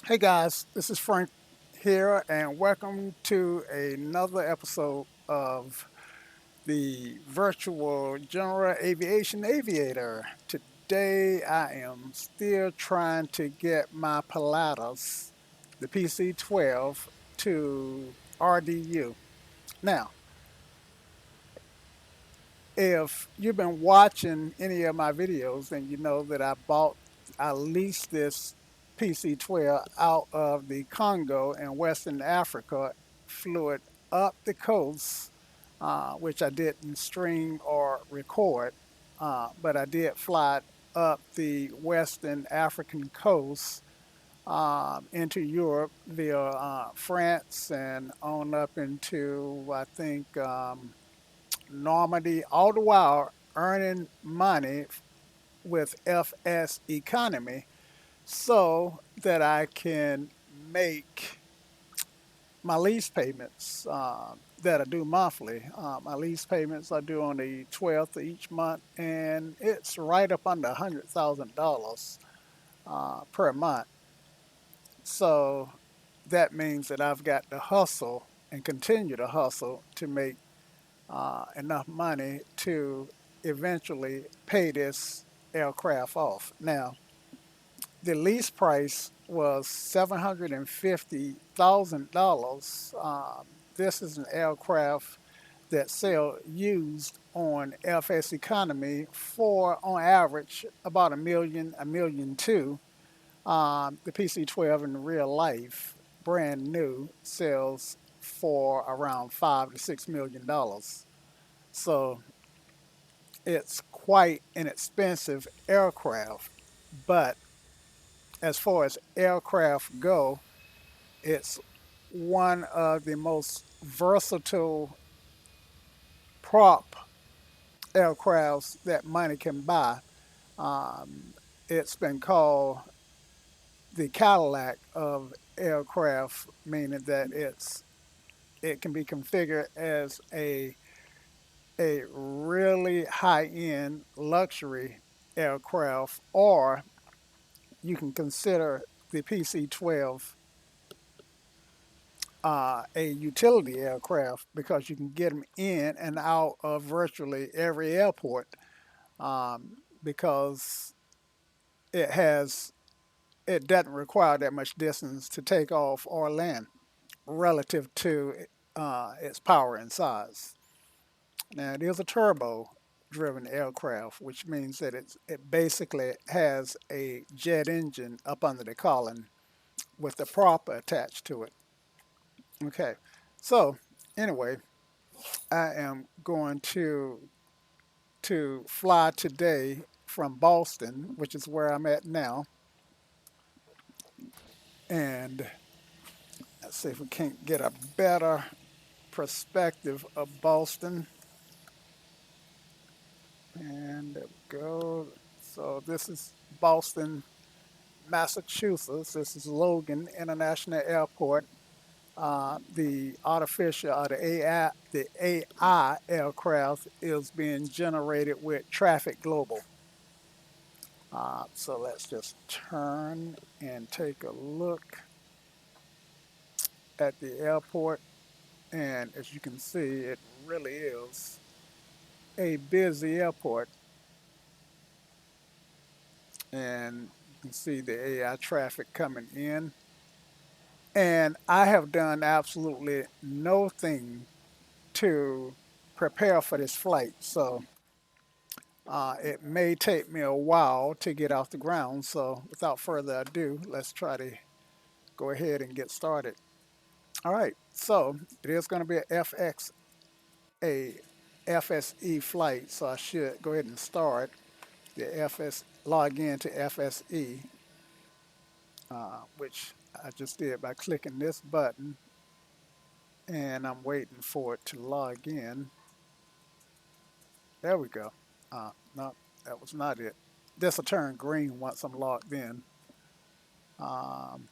Hey guys, this is Frank here, and welcome to another episode of the Virtual General Aviation Aviator. Today I am still trying to get my Pilatus, the PC-12, to RDU. Now, if you've been watching any of my videos, then you know that I leased this PC-12 out of the Congo in Western Africa, flew it up the coast, which I didn't stream or record, but I did fly it up the Western African coast into Europe via France and on up into, I think, Normandy, all the while earning money with FS economy so that I can make my lease payments that I do monthly. My lease payments I do on the 12th of each month, and it's right up under $100,000 per month. So that means that I've got to hustle and continue to hustle to make enough money to eventually pay this aircraft off. Now, the lease price was $750,000. This is an aircraft that sell used on FS economy for, on average, about a million two. The PC-12 in real life, brand new, sells for around $5 to $6 million. So it's quite an expensive aircraft, but as far as aircraft go, it's one of the most versatile prop aircrafts that money can buy. It's been called the Cadillac of aircraft, meaning that it can be configured as a really high end luxury aircraft, or you can consider the PC-12 a utility aircraft because you can get them in and out of virtually every airport because it has it doesn't require that much distance to take off or land relative to its power and size. Now it is a turbo driven aircraft, which means that it basically has a jet engine up under the column with the prop attached to it. Okay, so anyway, I am going to fly today from Boston, which is where I'm at now, and let's see if we can't get a better perspective of Boston. And there we go. So this is Boston, Massachusetts. This is Logan International Airport. The AI aircraft is being generated with Traffic Global. So let's just turn and take a look at the airport. And as you can see, it really is a busy airport. And you can see the AI traffic coming in. And I have done absolutely nothing to prepare for this flight. So it may take me a while to get off the ground. So without further ado, let's try to go ahead and get started. All right. So it is going to be a FSE flight. So I should go ahead and start the log in to FSE, which I just did by clicking this button, and I'm waiting for it to log in. There we go. No, that was not it. This will turn green once I'm logged in. Um,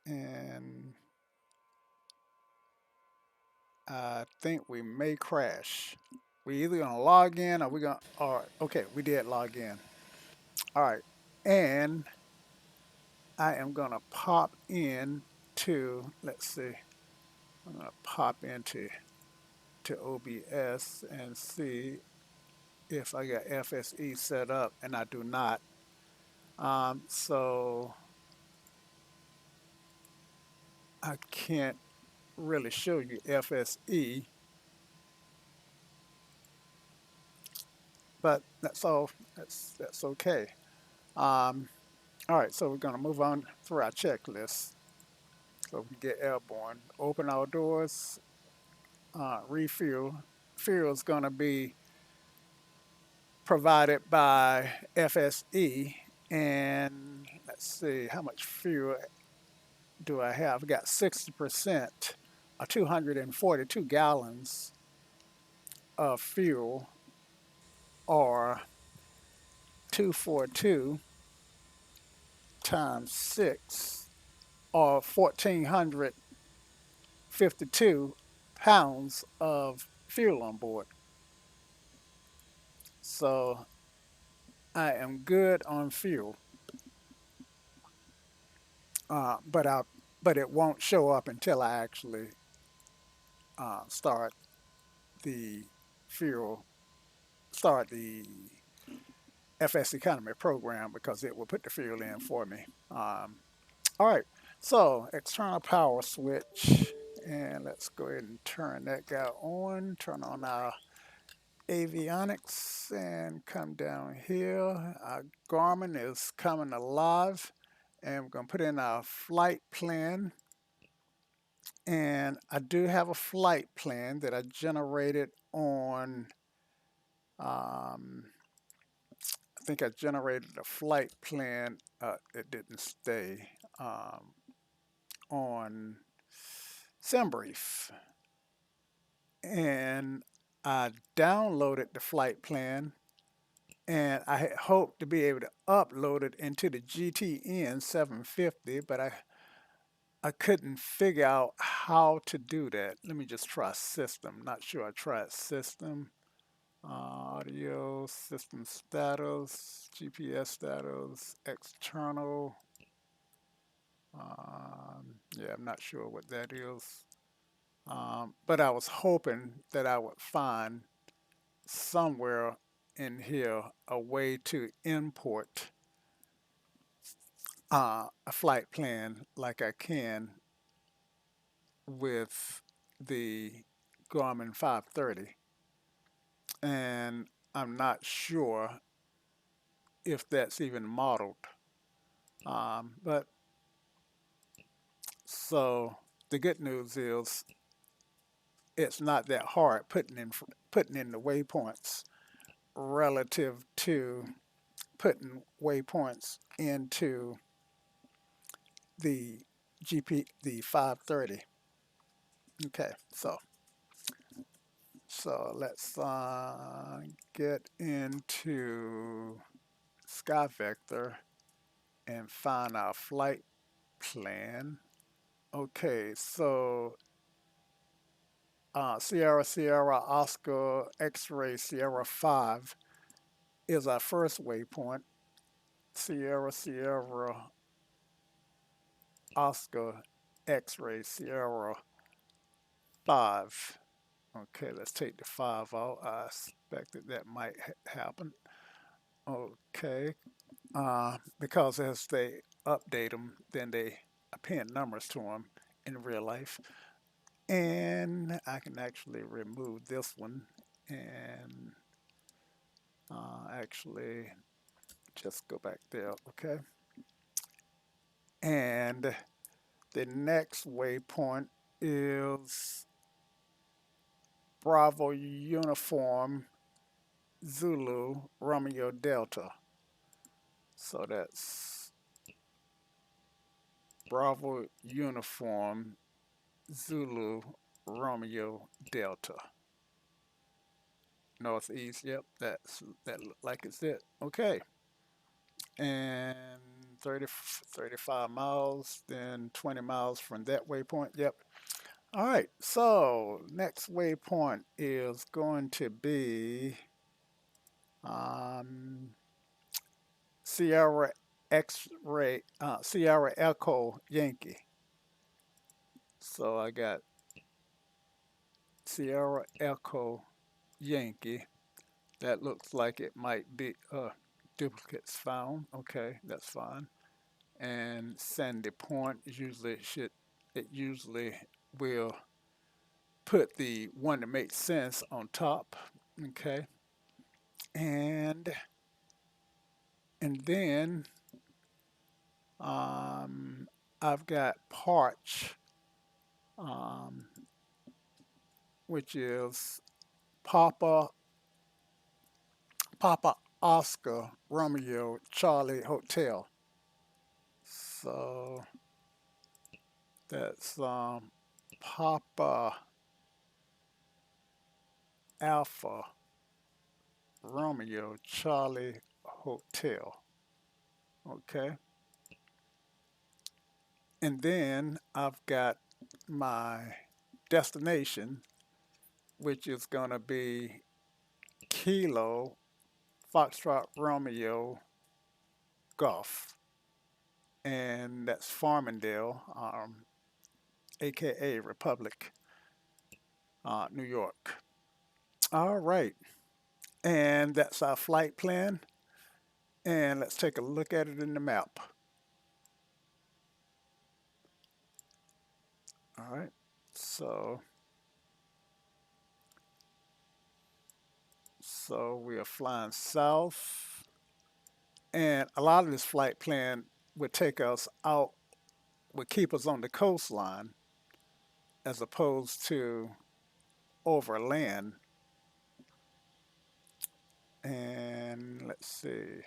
and I think we may crash. We either gonna log in or we gonna or okay, we did log in. All right. And I am going to pop in to, let's see, I'm going to pop into OBS and see if I got FSE set up, and I do not. So I can't really show you FSE, but that's all. That's okay. Um, all right, so we're going to move on through our checklist so we can get airborne. Open our doors, refuel. Fuel is going to be provided by FSE. And let's see, how much fuel do I have? I got 60%, or 242 gallons of fuel, or 242 times 6, or 1,452 pounds of fuel on board. So I am good on fuel, but it won't show up until I actually start the fuel, start the FS Economy program, because it will put the fuel in for me. All right, so external power switch, and let's go ahead and turn that guy on. Turn on our avionics and come down here. Our Garmin is coming alive, and we're going to put in our flight plan. And I do have a flight plan that I generated on, I think I generated a flight plan, it didn't stay, on SimBrief. And I downloaded the flight plan, and I had hoped to be able to upload it into the GTN 750, but I couldn't figure out how to do that. Let me just try system. Not sure I tried system. Audio, system status, GPS status, external. Yeah, I'm not sure what that is. But I was hoping that I would find somewhere in here a way to import a flight plan like I can with the Garmin 530. And I'm not sure if that's even modeled. But so the good news is it's not that hard putting in the waypoints relative to putting waypoints into the the 530. Okay, so let's get into Sky Vector and find our flight plan. Okay, so Sierra Sierra Oscar X-Ray Sierra 5 is our first waypoint. Sierra Sierra Oscar X-Ray Sierra 5. Okay, let's take the 5 out. I expected that might happen. Okay, because as they update them, then they append numbers to them in real life. And I can actually remove this one and actually just go back there. Okay, and the next waypoint is Bravo Uniform Zulu Romeo Delta. So that's Bravo Uniform Zulu Romeo Delta. Northeast, yep, that look like it's it. Okay. And 35 miles, then 20 miles from that waypoint. Yep. All right. So next waypoint is going to be um, Sierra X-ray, Sierra Echo Yankee. So I got Sierra Echo Yankee. That looks like it might be duplicates found. Okay, that's fine. And Sandy Point usually will put the one that makes sense on top. Okay, and then um, I've got Parch, um, which is Papa Papa Oscar Romeo Charlie Hotel. So that's Papa Alpha Romeo Charlie Hotel. Okay. And then I've got my destination, which is going to be Kilo Foxtrot Romeo Golf. And that's Farmingdale, aka Republic, New York. All right. And that's our flight plan. And let's take a look at it in the map. All right. So, we are flying south. And a lot of this flight plan would take us out, would keep us on the coastline as opposed to over land. And let's see.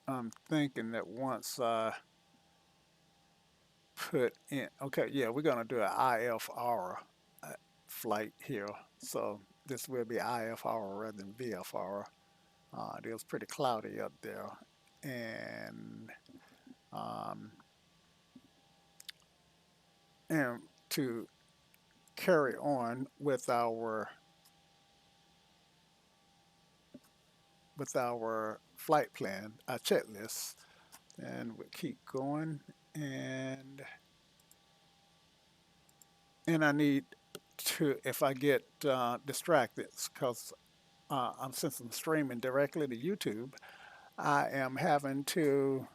I'm thinking that once I put in, okay, yeah, we're going to do an IFR flight here. So this will be IFR rather than VFR. It is pretty cloudy up there. And um, and to carry on with our flight plan, our checklist, and we keep going. And I need to, if I get distracted, because since I'm streaming directly to YouTube, I am having to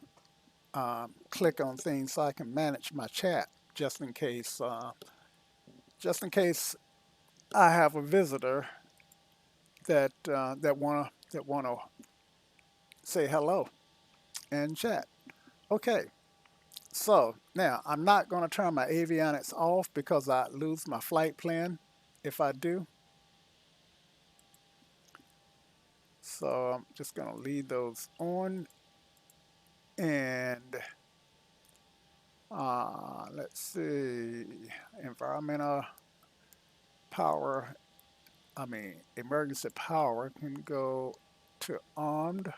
click on things so I can manage my chat just in case I have a visitor that wanna say hello and chat. Okay, so now I'm not going to turn my avionics off because I lose my flight plan if I do. So I'm just going to leave those on. And let's see, environmental power, emergency power can go to armed,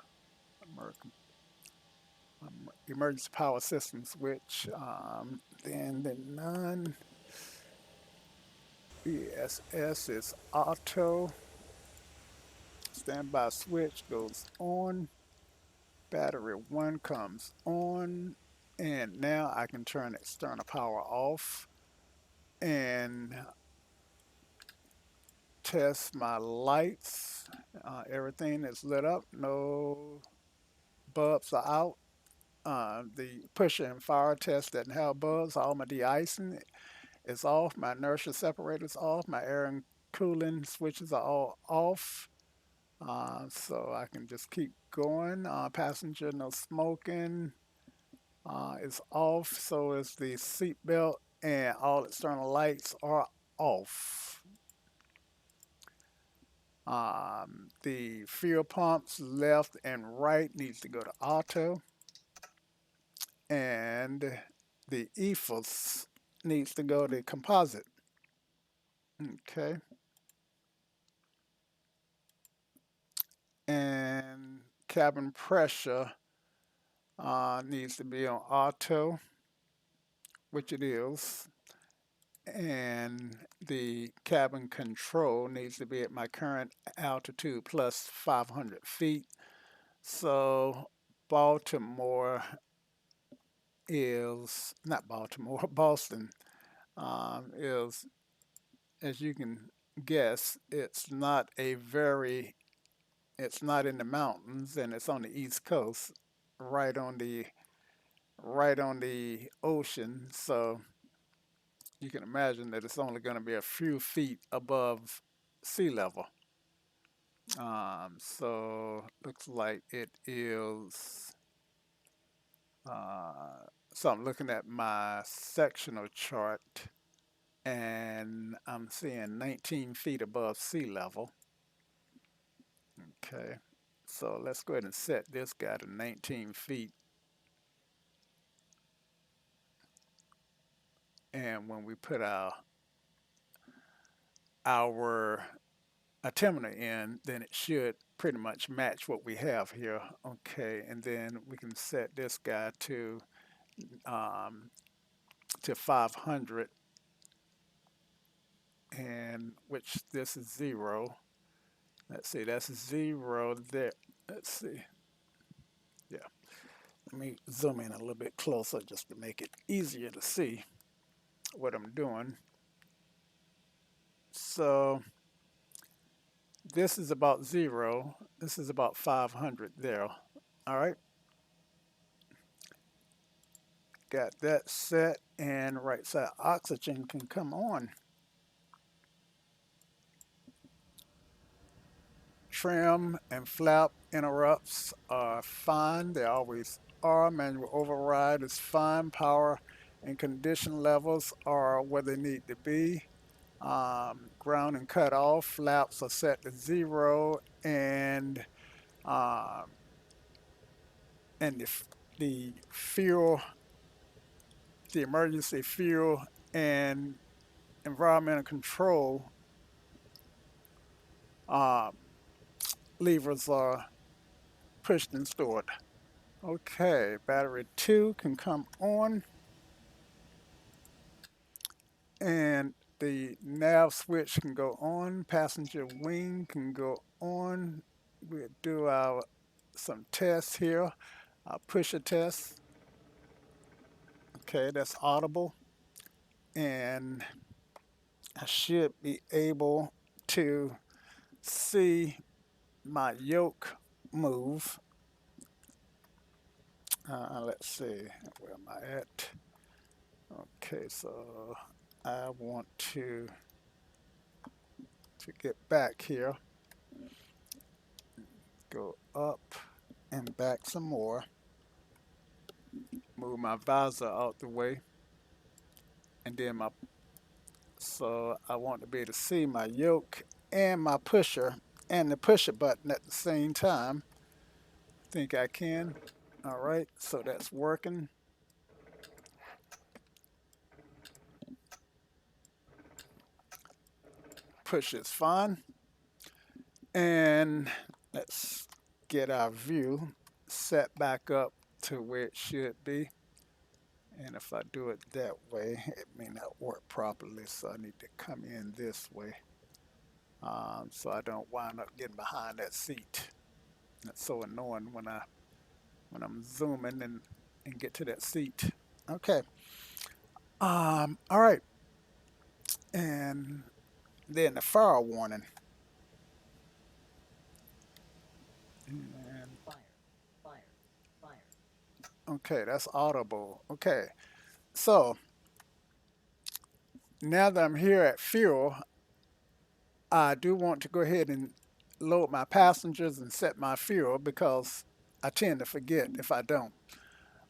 emergency power system switch, then the none, BSS is auto, standby switch goes on, battery 1 comes on, and now I can turn external power off and test my lights. Everything is lit up, no bulbs are out. The pusher and fire test doesn't have bulbs. All my de-icing is off. My inertia separator is off. My air and cooling switches are all off. So I can just keep going. Passenger no smoking is off. So is the seat belt, and all external lights are off. The fuel pumps left and right needs to go to auto, and the EFOS needs to go to composite. Okay, and cabin pressure needs to be on auto, which it is, and the cabin control needs to be at my current altitude plus 500 feet. So Baltimore is not Baltimore, Boston is, as you can guess, it's not in the mountains and it's on the East Coast, right on the right on the ocean. So you can imagine that it's only going to be a few feet above sea level. Looks like it is. Uh, so I'm looking at my sectional chart and I'm seeing 19 feet above sea level. Okay, so let's go ahead and set this guy to 19 feet. And when we put our altimeter in, then it should pretty much match what we have here. Okay, and then we can set this guy um, to 500, and which this is zero. Let's see, that's zero there. Let's see. Yeah, let me zoom in a little bit closer just to make it easier to see what I'm doing. So this is about zero. This is about 500 there. All right, got that set, and right side oxygen can come on. Trim and flap interrupts are fine. They always are. Manual override is fine. Power and condition levels are where they need to be. Ground and cut off. Flaps are set to zero, um, and the fuel, the emergency fuel and environmental control um, levers are pushed and stored. Okay, battery 2 can come on, and the nav switch can go on. Passenger wing can go on. We'll do our some tests here. Push a test. Okay, that's audible, and I should be able to see my yoke move. Let's see, where am I at? Okay, so I want to get back here, go up and back some more, move my visor out the way, and then so I want to be able to see my yoke and my pusher and the pusher button at the same time. Think I can. All right, so that's working. Push is fine. And let's get our view set back up to where it should be. And if I do it that way, it may not work properly, so I need to come in this way, so I don't wind up getting behind that seat. That's so annoying when I'm zooming and get to that seat. Okay. All right. And then the fire warning. And okay, that's audible. Okay. So now that I'm here at fuel, I do want to go ahead and load my passengers and set my fuel because I tend to forget if I don't.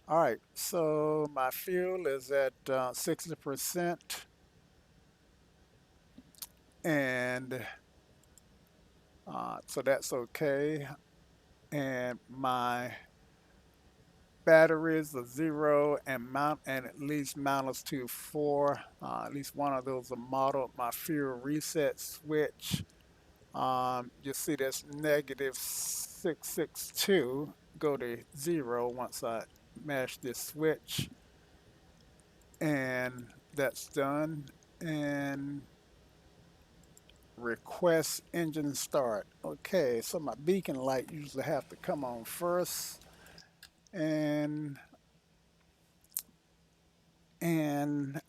All right, so my fuel is at 60%, and so that's okay. And my batteries are zero and mount, and at least minus to four. At least one of those are modeled. My fuel reset switch. You see that's negative 662. Go to zero once I mash this switch, and that's done. And request engine start. Okay, so my beacon light usually have to come on first, and and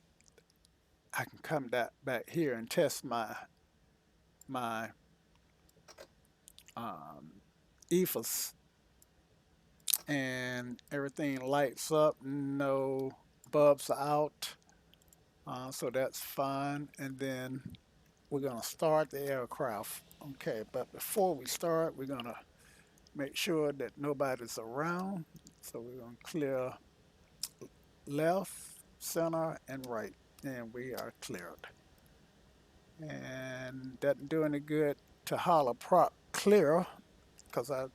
I can come back here and test my um, ethos, and everything lights up. No bulbs are out, so that's fine. And then we're gonna start the aircraft. Okay, but before we start, we're gonna make sure that nobody's around. So we're gonna clear left, center, and right, and we are cleared. And doesn't do any good to holler prop clear because I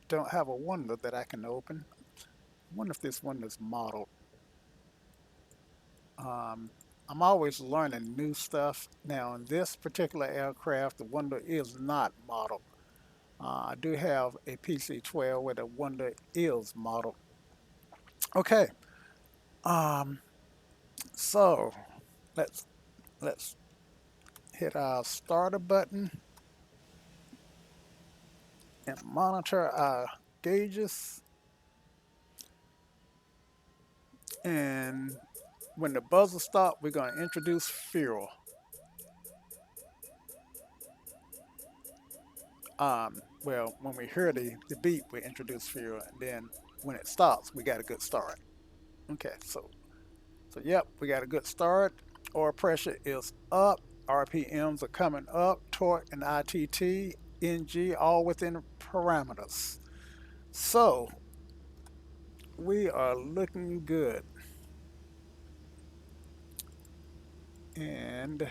don't have a window that I can open. I wonder if this window is modeled. Um, I'm always learning new stuff. Now, in this particular aircraft, the window is not modeled. I do have a PC-12 where the window is modeled. Okay, um, so let's let's hit our starter button and monitor our gauges. And when the buzzer stops, we're going to introduce fuel. Well, when we hear the beep, we introduce fuel, and then when it stops, we got a good start. Okay, so yep, we got a good start. Oil pressure is up. RPMs are coming up. Torque and ITT, NG, all within parameters. So we are looking good. And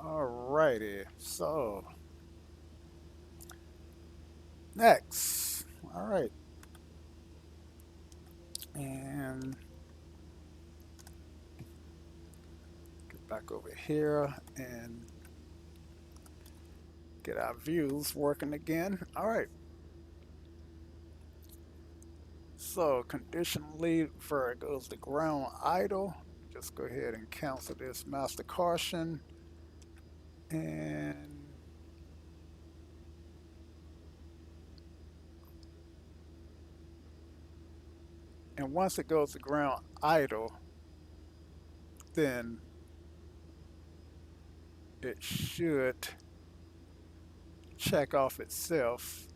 alrighty, so next, all right, and get back over here and get our views working again. All right, so conditionally for it goes to ground idle. Just go ahead and cancel this master caution, and once it goes to ground idle, then it should check off itself.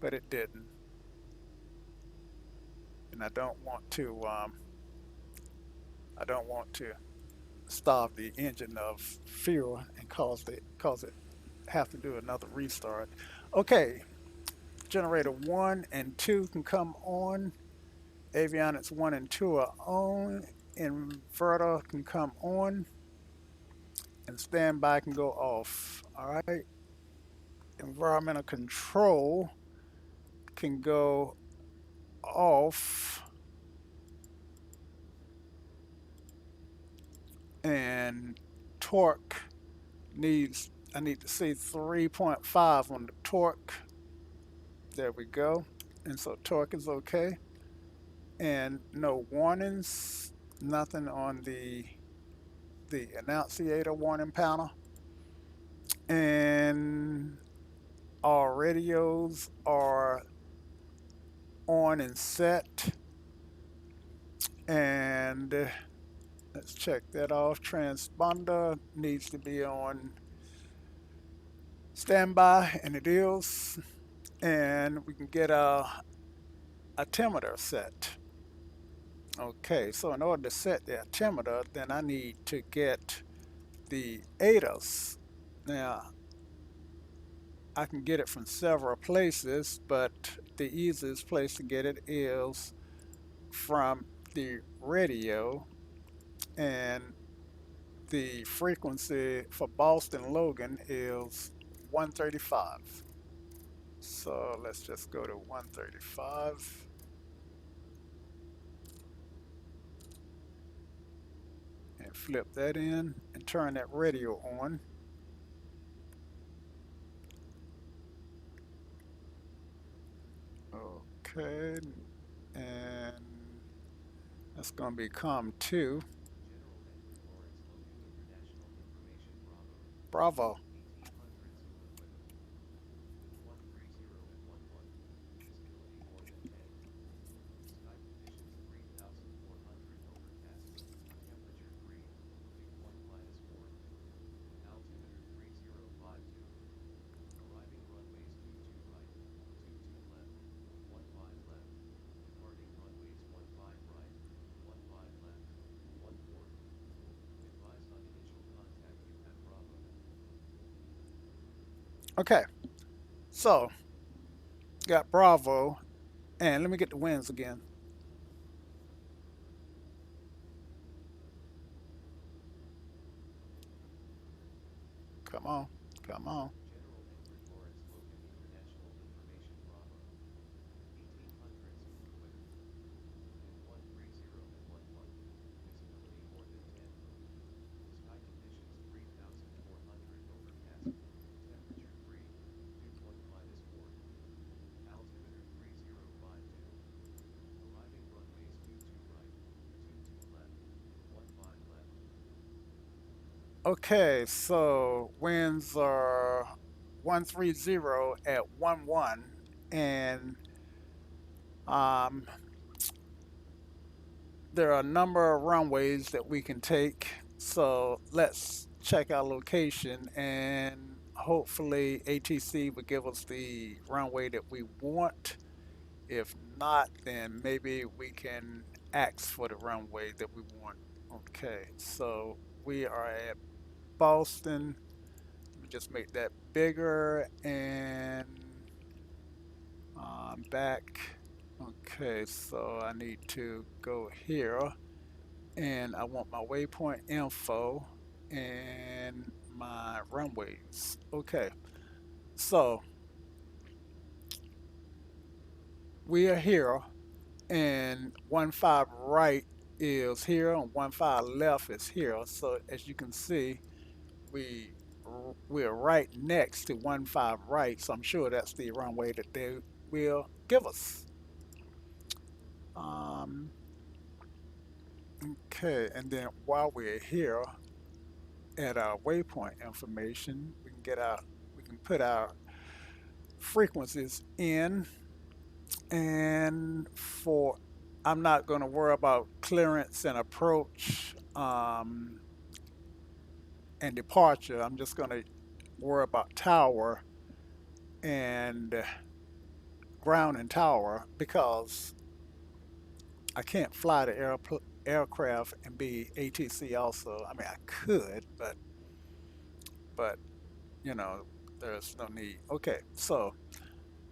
But it didn't, and I don't want to starve the engine of fuel and cause it have to do another restart. Okay, generator 1 and 2 can come on. Avionics 1 and 2 are on. Inverter can come on, and standby can go off. All right. Environmental control can go off, and torque needs, I need to see 3.5 on the torque. There we go. And so torque is okay. And no warnings, nothing on the annunciator warning panel. And our radios are on and set. And let's check that off. Transponder needs to be on standby, and it is. And we can get our altimeter set. Okay, so in order to set the altimeter, then I need to get the ADAS. Now, I can get it from several places, but the easiest place to get it is from the radio, and the frequency for Boston Logan is 135. So let's just go to 135 and flip that in and turn that radio on. Okay, and that's going to become 2. Bravo. Okay, so got Bravo, and let me get the winds again. Come on, come on. Okay, so winds are 130 at 1-1, and um, there are a number of runways that we can take. So let's check our location, and hopefully ATC will give us the runway that we want. If not, then maybe we can ask for the runway that we want. Okay, so we are at Boston. Let me just make that bigger and back. Okay, so I need to go here and I want my waypoint info and my runways. Okay, so we are here and 1-5 right is here and 1-5 left is here. So as you can see, we we're right next to 1-5 right. So I'm sure that's the runway that they will give us. Um, okay, and then while we're here at our waypoint information, we can put our frequencies in, and for I'm not going to worry about clearance and approach and departure. I'm just going to worry about tower and ground and tower because I can't fly the aircraft and be ATC also. I mean, I could, but you know, there's no need. Okay, so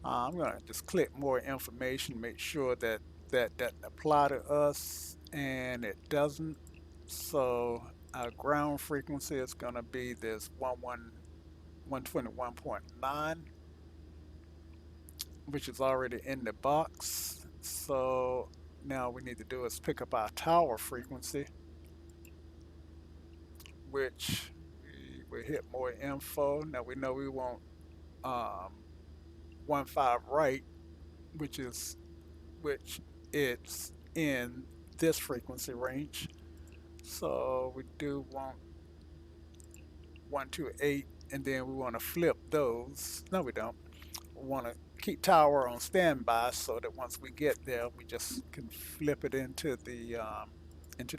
I'm gonna just click more information, make sure that that apply to us, and it doesn't. So our ground frequency is gonna be this 121.9, which is already in the box. So now we need to do is pick up our tower frequency, which we hit more info. Now we know we want um, 1-5 right, which is which it's in this frequency range. So we do want 128, and then we want to flip those. No, we don't. We want to keep tower on standby so that once we get there, we just can flip it into the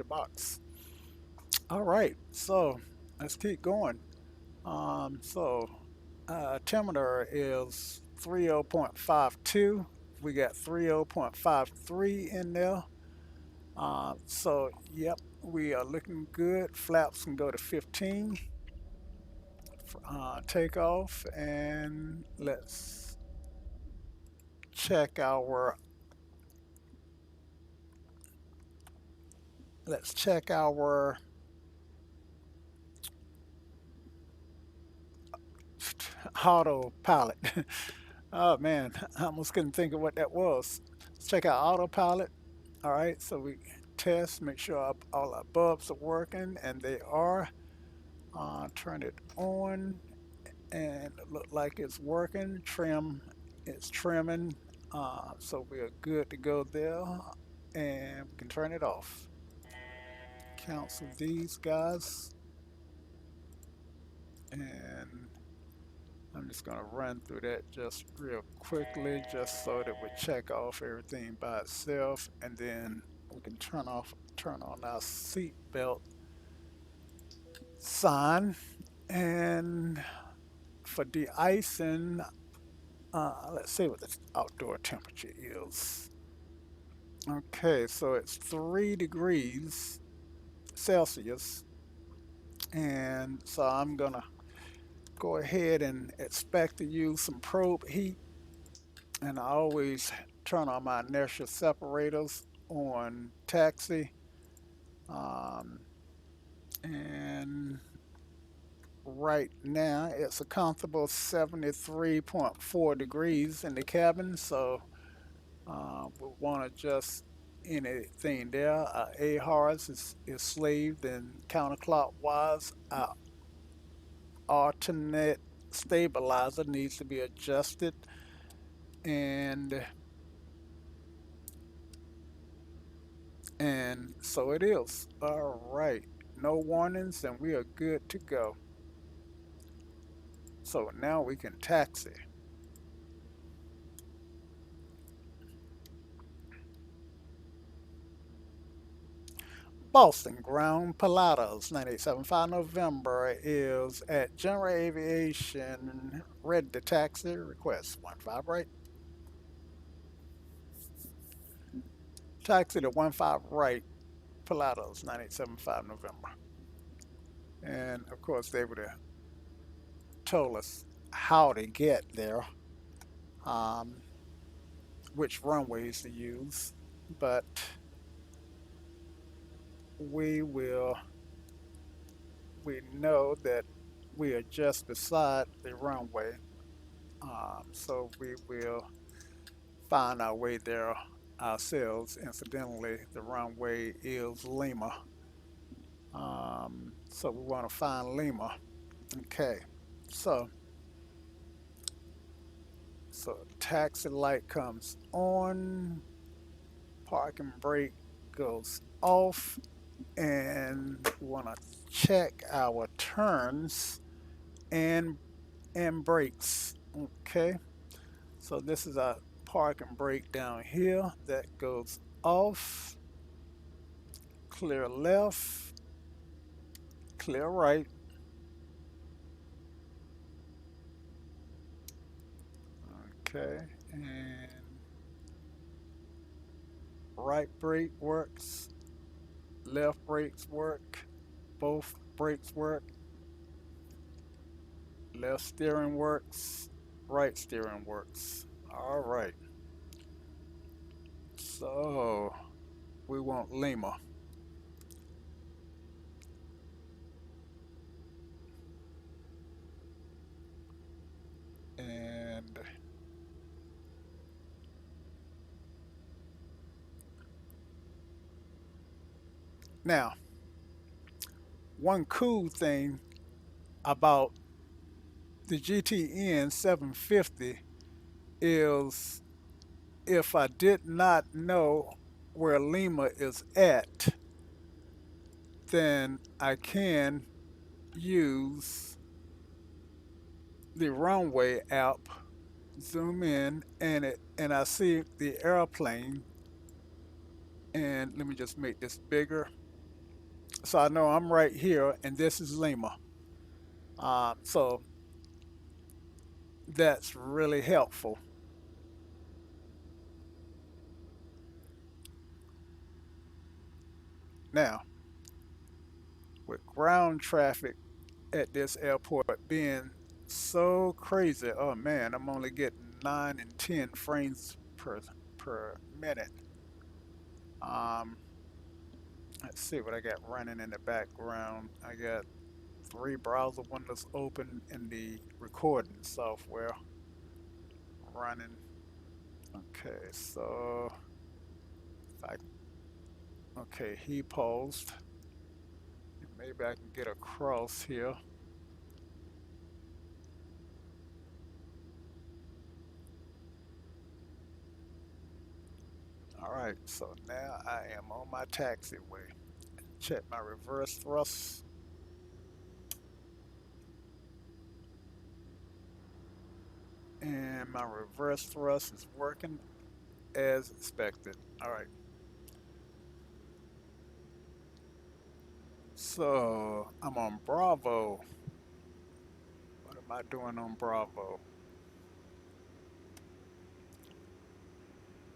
box. All right, so let's keep going. So altimeter is 30.52. We got 30.53 in there. So yep, we are looking good. Flaps can go to 15. Takeoff, and check our let's check our autopilot. Oh man, I almost couldn't think of what that was. Let's check our autopilot. All right, so we test, make sure all our bulbs are working, and they are. Turn it on, and it look like it's working. Trim, it's trimming. So we're good to go there, and we can turn it off. Cancel these guys, and I'm just gonna run through that just real quickly, just so that we check off everything by itself, and then we can turn on our seat belt sign. And for de-icing, let's see what the outdoor temperature is. Okay, so it's 3 degrees Celsius, and so I'm gonna go ahead and expect to use some probe heat, and I always turn on my inertial separators on taxi, um, and right now it's a comfortable 73.4 degrees in the cabin, so we want to adjust anything there. A horse is slaved and counterclockwise. Alternate stabilizer needs to be adjusted, and so it is. All right, no warnings, and we are good to go. So now we can taxi. Boston ground Pilatus 9875 November is at General Aviation, ready to taxi, request 15 right. Taxi to 15 right, Pilatus 9875 November. And of course, they would have told us how to get there, um, which runways to use, but we will, we know that we are just beside the runway, so we will find our way there ourselves. Incidentally, the runway is Lima, so we want to find Lima. Okay, so taxi light comes on, parking brake goes off, and we want to check our turns and brakes. Okay, so this is our parking brake down here that goes off. Clear left, clear right. Okay, and right brake works, left brakes work, both brakes work, left steering works, right steering works. All right, so we want Lima. And now, one cool thing about the GTN 750 is if I did not know where Lima is at, then I can use the runway app, zoom in, and I see the airplane. And let me just make this bigger, so I know I'm right here, and this is Lima. So that's really helpful. Now, with ground traffic at this airport being so crazy, oh man, I'm only getting 9 and 10 frames per minute. Um, let's see what I got running in the background. I got 3 browser windows open in the recording software running. Okay, so if I, okay, he paused. Maybe I can get across here. right, so now I am on my taxiway. Check my reverse thrust. And my reverse thrust is working as expected. All right. So I'm on Bravo. What am I doing on Bravo?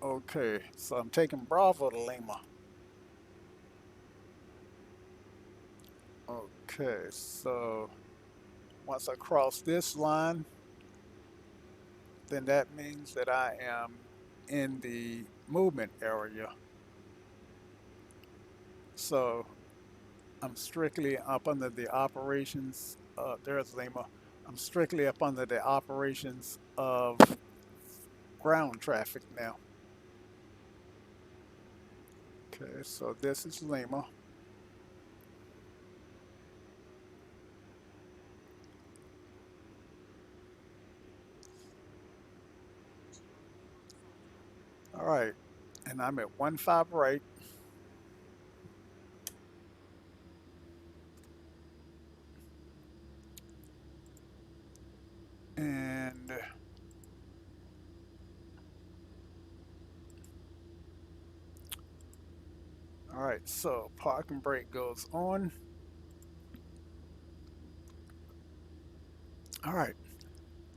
Okay, so I'm taking Bravo to Lima. Okay, so once I cross this line, then that means that I am in the movement area. So I'm strictly up under the operations. There's Lima. I'm strictly up under the operations of ground traffic now. Okay, so this is Lima. All right, and I'm at 1-5 right. And all right, so parking brake goes on. All right,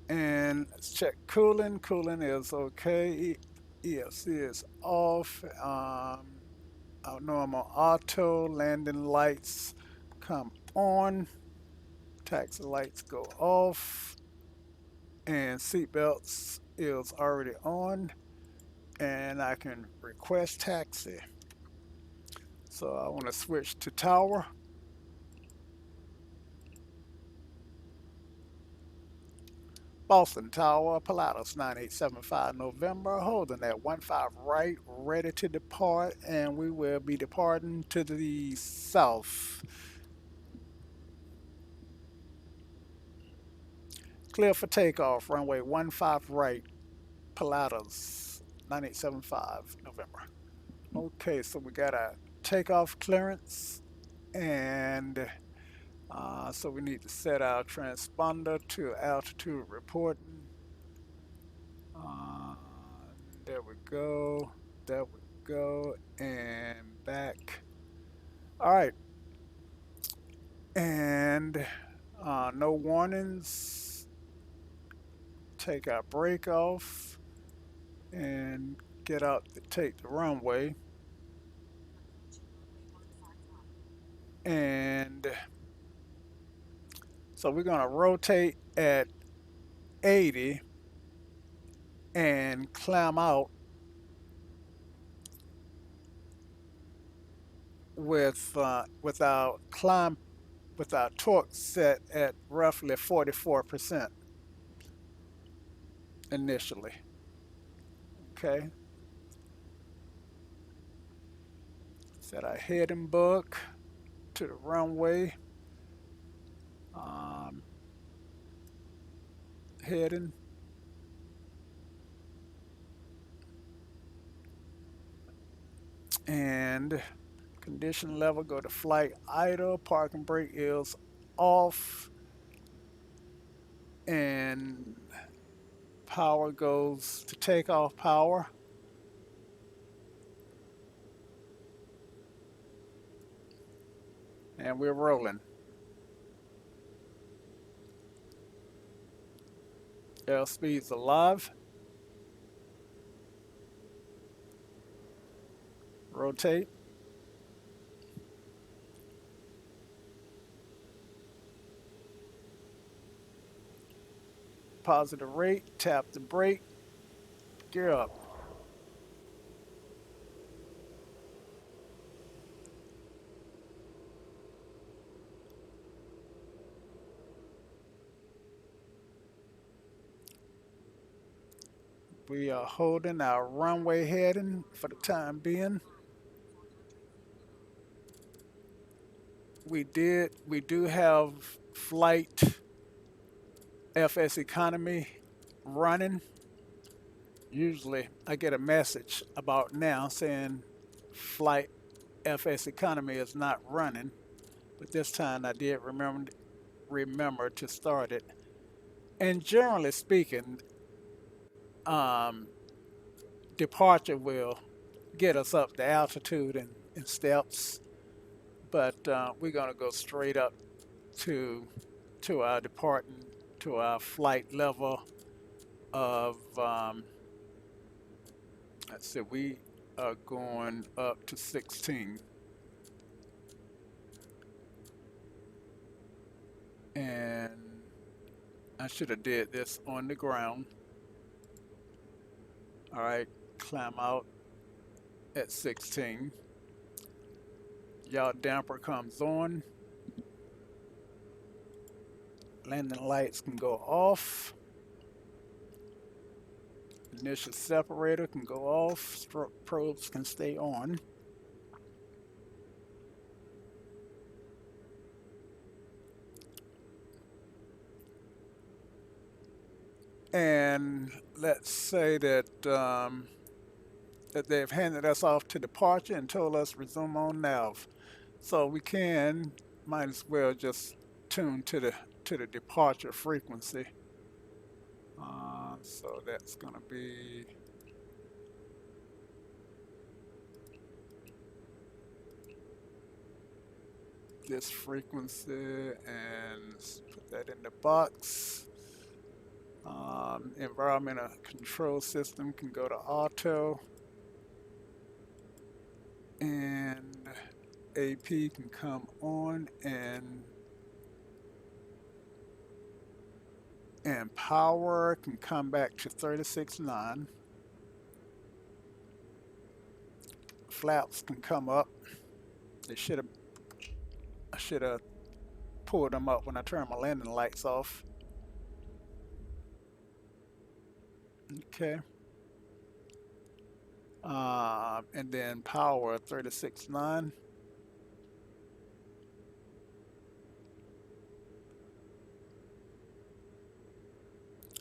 and let's check cooling. Cooling is okay. ESC is off. I know I'm on auto. Landing lights come on. Taxi lights go off. And seatbelts is already on. And I can request taxi. So I want to switch to tower. Boston Tower, Pilatus 9875 November, holding at 1-5 right, ready to depart, and we will be departing to the south. Clear for takeoff, runway 15 right, Pilatus 9875 November. Okay, so we got a takeoff clearance, and so we need to set our transponder to altitude reporting. Uh, there we go. There we go. And back. All right. And no warnings. Take our brake off and get out to take the runway. And so we're going to rotate at 80 and climb out with our climb with our torque set at roughly 44% initially. Okay, set our heading book to the runway. Um, Heading. And condition level, go to flight idle, parking brake is off, and power goes to takeoff power. And we're rolling. Airspeed's alive. Rotate. Positive rate, tap the brake, gear up. We are holding our runway heading for the time being. We do have flight FS economy running. Usually I get a message about now saying flight FS economy is not running, but this time I did remember to start it. And generally speaking, um, departure will get us up the altitude in steps, but we're gonna go straight up to our departing to our flight level of let's see, we are going up to 16, and I should have did this on the ground. All right, climb out at 16. Yaw damper comes on. Landing lights can go off. Initial separator can go off. Stroke probes can stay on. And let's say that that they've handed us off to departure and told us resume on nav. So we might as well just tune to the departure frequency. So that's gonna be this frequency, and put that in the box. Environmental control system can go to auto, and AP can come on, and power can come back to 36.9. Flaps can come up. They I should have pulled them up when I turned my landing lights off. Okay. And then power 36.9.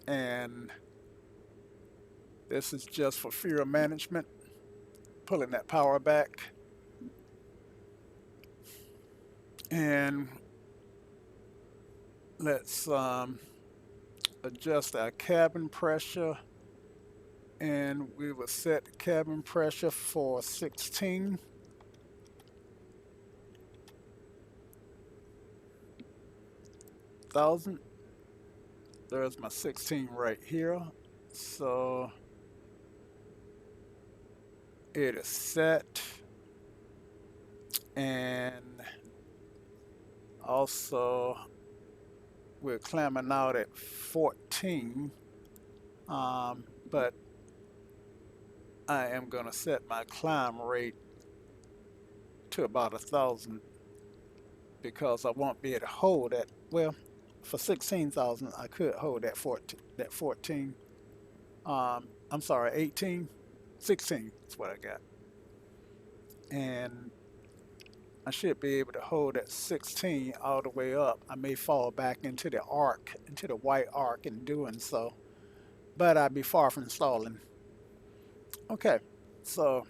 And this is just for fuel management, pulling that power back. And let's adjust our cabin pressure, and we will set the cabin pressure for 16,000. There's my 16 right here. So it is set, and also we're climbing out at 14, but I am going to set my climb rate to about 1,000 because I won't be able to hold that. Well, for 16,000 I could hold that 14. I'm sorry, 18, 16 is what I got, and I should be able to hold at 16 all the way up. I may fall back into the arc, into the white arc in doing so, but I'd be far from stalling. Okay, so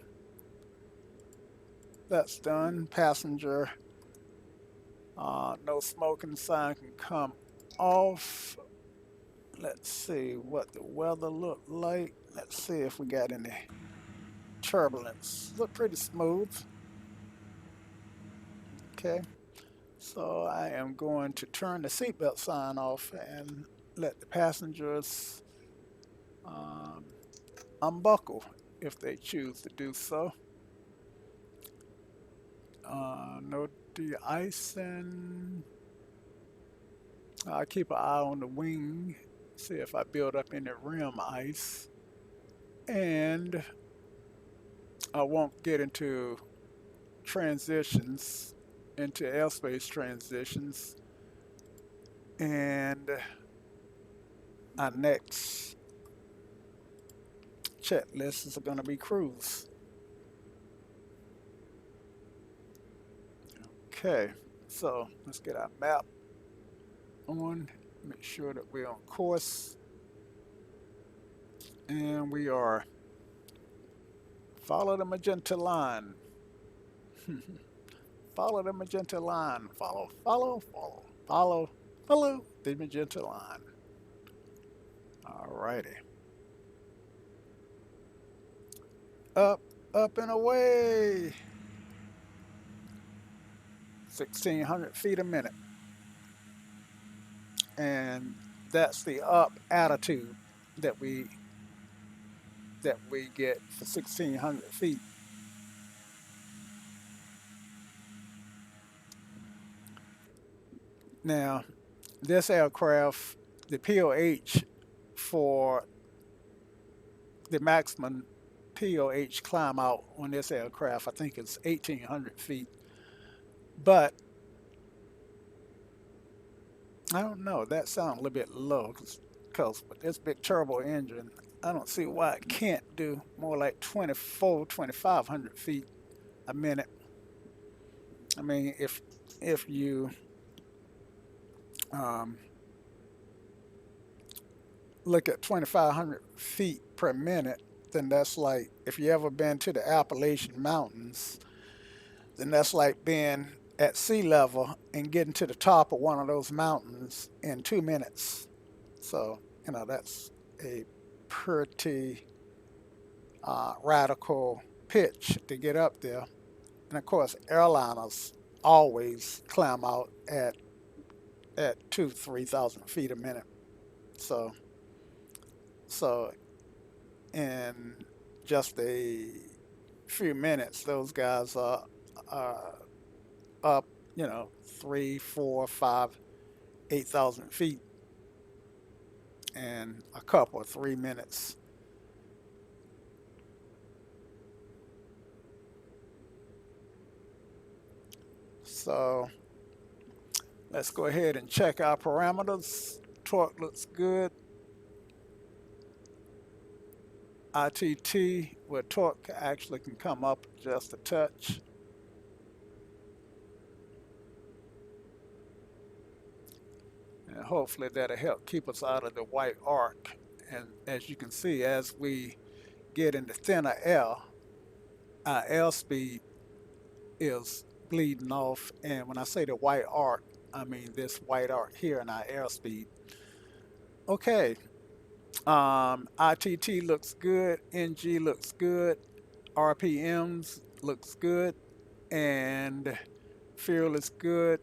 that's done. Passenger, no smoking sign can come off. Let's see what the weather looked like. Let's see if we got any turbulence. Look pretty smooth. Okay, so I am going to turn the seatbelt sign off and let the passengers unbuckle if they choose to do so. No de-icing. I'll keep an eye on the wing, see if I build up any rim ice, and I won't get into transitions, into airspace transitions, and our next checklist is going to be cruise. Okay, so let's get our map on, make sure that we're on course. And we are follow the magenta line. Follow the magenta line. Follow, follow, follow, follow, follow the magenta line. All righty. Up, up and away. 1,600 feet a minute. And that's the up attitude that we get for 1,600 feet. Now, this aircraft, the POH for the maximum POH climb out on this aircraft, I think it's 1,800 feet. But I don't know, that sounds a little bit low because with this big turbo engine, I don't see why it can't do more like 2,500 feet a minute. I mean, if you um, look at 2,500 feet per minute, then that's like if you ever been to the Appalachian Mountains, then that's like being at sea level and getting to the top of one of those mountains in 2 minutes. So, that's a pretty radical pitch to get up there. And of course, airliners always climb out at 2,000 to 3,000 feet a minute. So, so in just a few minutes, those guys are up, 3, 4, 5, 8,000 feet in a couple of 3 minutes. So let's go ahead and check our parameters. Torque looks good. ITT with torque actually can come up just a touch. And hopefully that'll help keep us out of the white arc. And as you can see, as we get into thinner air, our airspeed is bleeding off. And when I say the white arc, I mean this white arc here in our airspeed. Okay, ITT looks good, NG looks good, RPMs looks good, and fuel is good.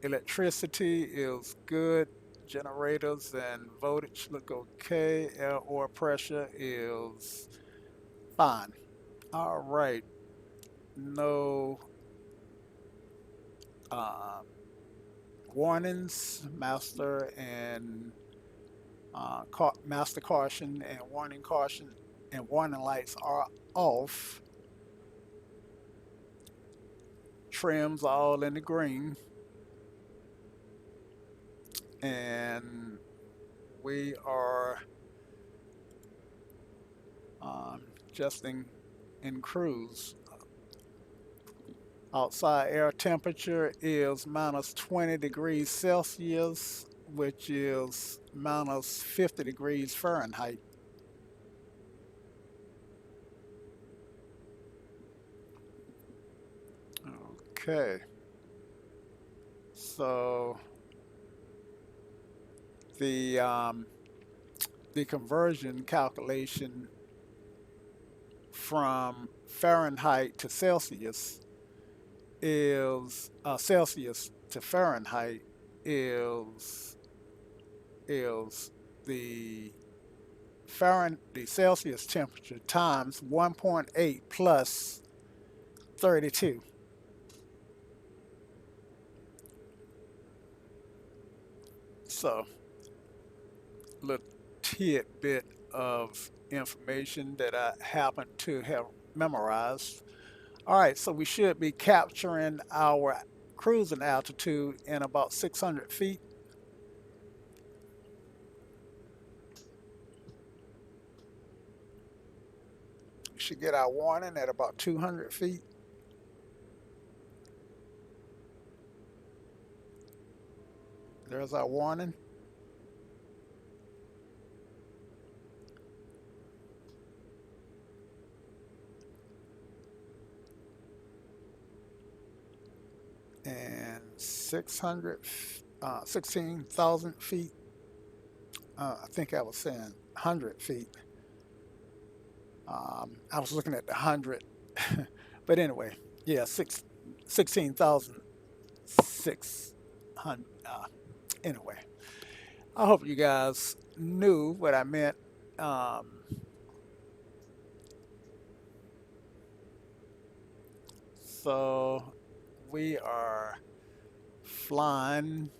Electricity is good. Generators and voltage look okay. Air or pressure is fine. All right. No uh, warnings, master caution and warning lights are off. Trims all in the green, and we are um, just in cruise. Outside air temperature is minus 20 degrees Celsius, which is minus 50 degrees Fahrenheit. Okay, so the um, the conversion calculation from Fahrenheit to Celsius is Celsius to Fahrenheit is the the Celsius temperature times 1.8 plus 32. So, little tidbit of information that I happen to have memorized. All right, so we should be capturing our cruising altitude in about 600 feet. We should get our warning at about 200 feet. There's our warning. 16,000 feet. I think I was saying 100 feet. I was looking at the 100, but anyway, yeah, 16,600. Anyway, I hope you guys knew what I meant. Um, so we are flying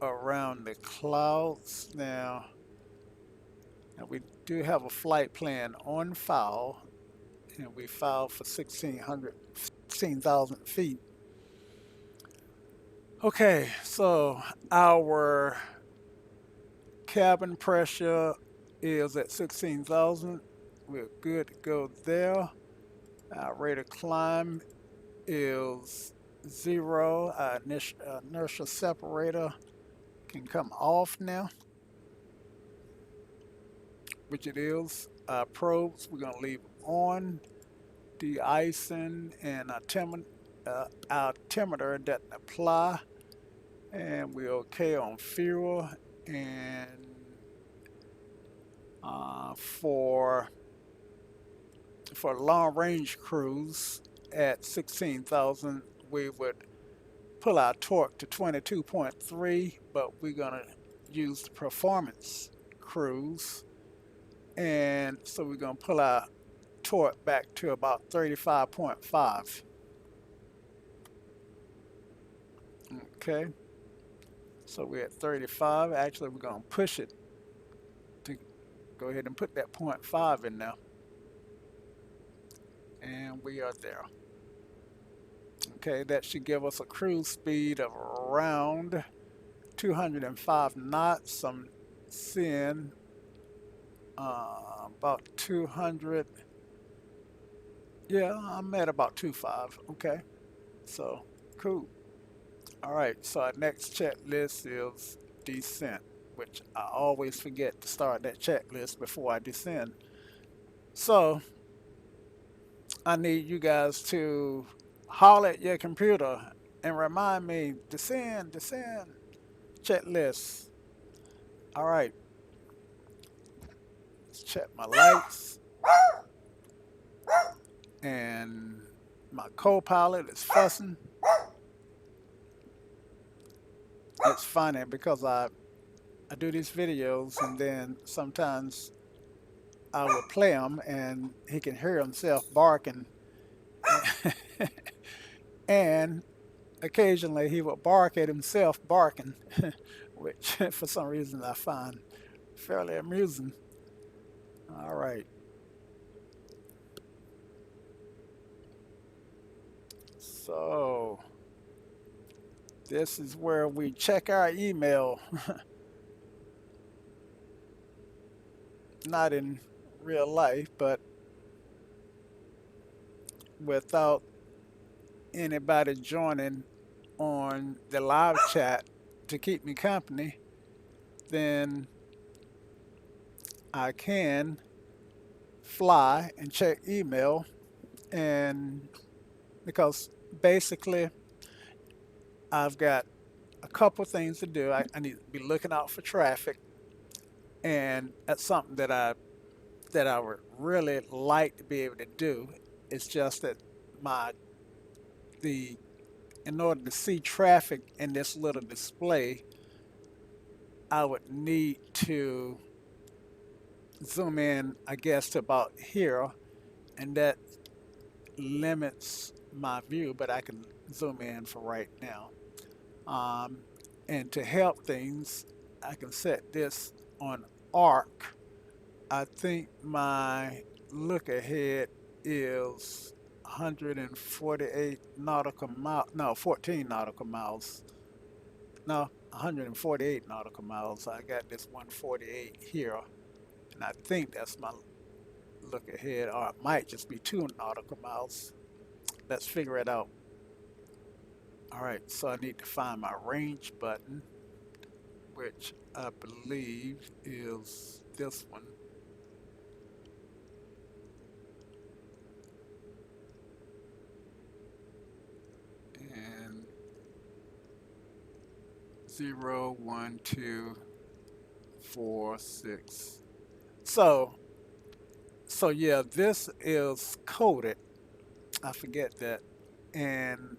around the clouds now. And we do have a flight plan on file, and we filed for 16,000 feet. Okay, so our cabin pressure is at 16,000. We're good to go there. Our rate of climb is 0. Our inertial separator can come off now, which it is. Our probes, we're going to leave on. De-icing and altimeter doesn't apply. And we're okay on fuel. And for long range cruise at 16,000, we would pull our torque to 22.3, but we're going to use the performance cruise. And so we're going to pull our torque back to about 35.5. Okay. So we're at 35. Actually, we're going to push it to go ahead and put that 0.5 in now. And we are there. Okay, that should give us a cruise speed of around 205 knots. I'm seeing about 200. Yeah, I'm at about 2.5. Okay, so cool. All right, so our next checklist is descent, which I always forget to start that checklist before I descend. So I need you guys to holler at your computer and remind me, descend, checklist. All right, let's check my lights. And my co-pilot is fussing. It's funny because I do these videos and then sometimes I will play them and he can hear himself barking. And occasionally he will bark at himself barking, which for some reason I find fairly amusing. All right. So this is where we check our email. Not in real life, but without anybody joining on the live chat to keep me company, then I can fly and check email. And because basically I've got a couple things to do. I need to be looking out for traffic, and that's something that I would really like to be able to do. It's just that my in order to see traffic in this little display, I would need to zoom in, I guess, to about here, and that limits my view, but I can zoom in for right now. And to help things, I can set this on arc. I think my look ahead is 148 nautical miles, no, 14 nautical miles. No, 148 nautical miles. I got this 148 here, and I think that's my look ahead, or it might just be 2 nautical miles. Let's figure it out. All right, so I need to find my range button, which I believe is this one. 0, 1, 2, 4, 6. So, so yeah, this is coded. I forget that. And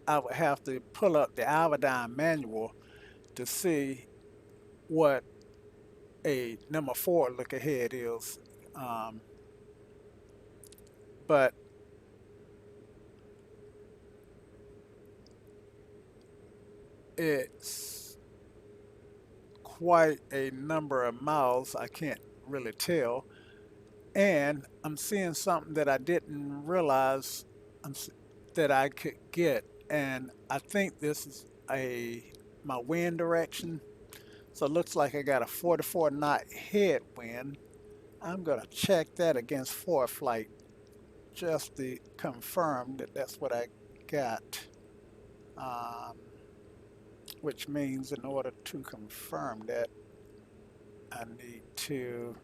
I would have to pull up the Iodine manual to see what a number 4 look ahead is. Um, but it's quite a number of miles. I can't really tell. And I'm seeing something that I didn't realize that I could get. And I think this is my wind direction. So it looks like I got a 44 knot headwind. I'm going to check that against forward flight just to confirm that that's what I got. Um, which means in order to confirm that, I need to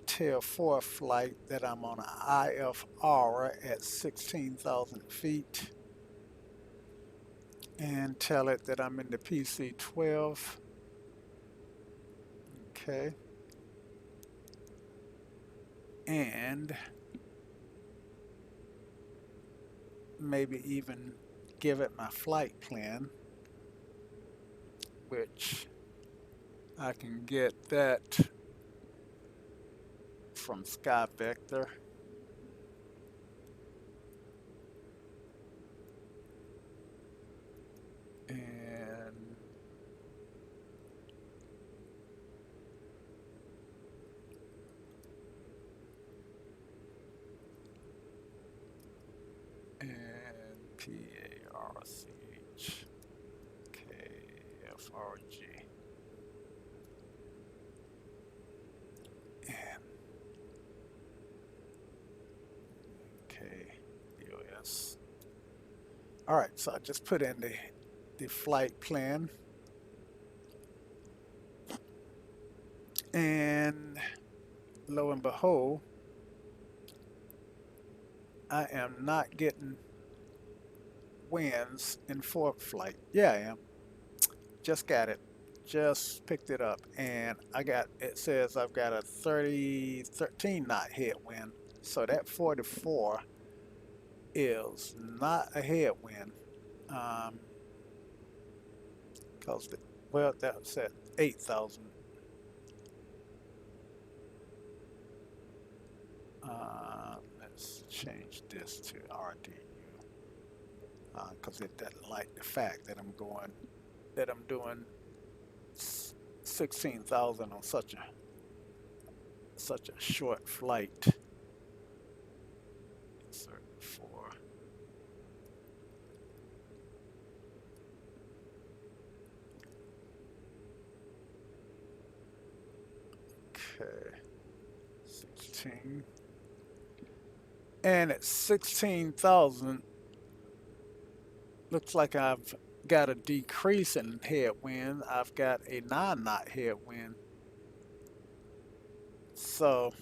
tell forward flight that I'm on an IFR at 16,000 feet and tell it that I'm in the PC-12. Okay. And maybe even give it my flight plan, which I can get that from Sky Vector. And PARCH KFRG and KBOS. All right, so I just put in the flight plan, and lo and behold, I am not getting winds in forward flight. Yeah, I am. Just got it. Just picked it up, and it says I've got a 13 knot headwind. So that 44 is not a headwind. Because well, that's at 8,000. Let's change this to RDU because it doesn't like the fact that I'm doing 16,000 on such a short flight. Insert 4. Okay, 16. And at 16,000, looks like I've got a decrease in headwind. I've got a 9 knot headwind. So,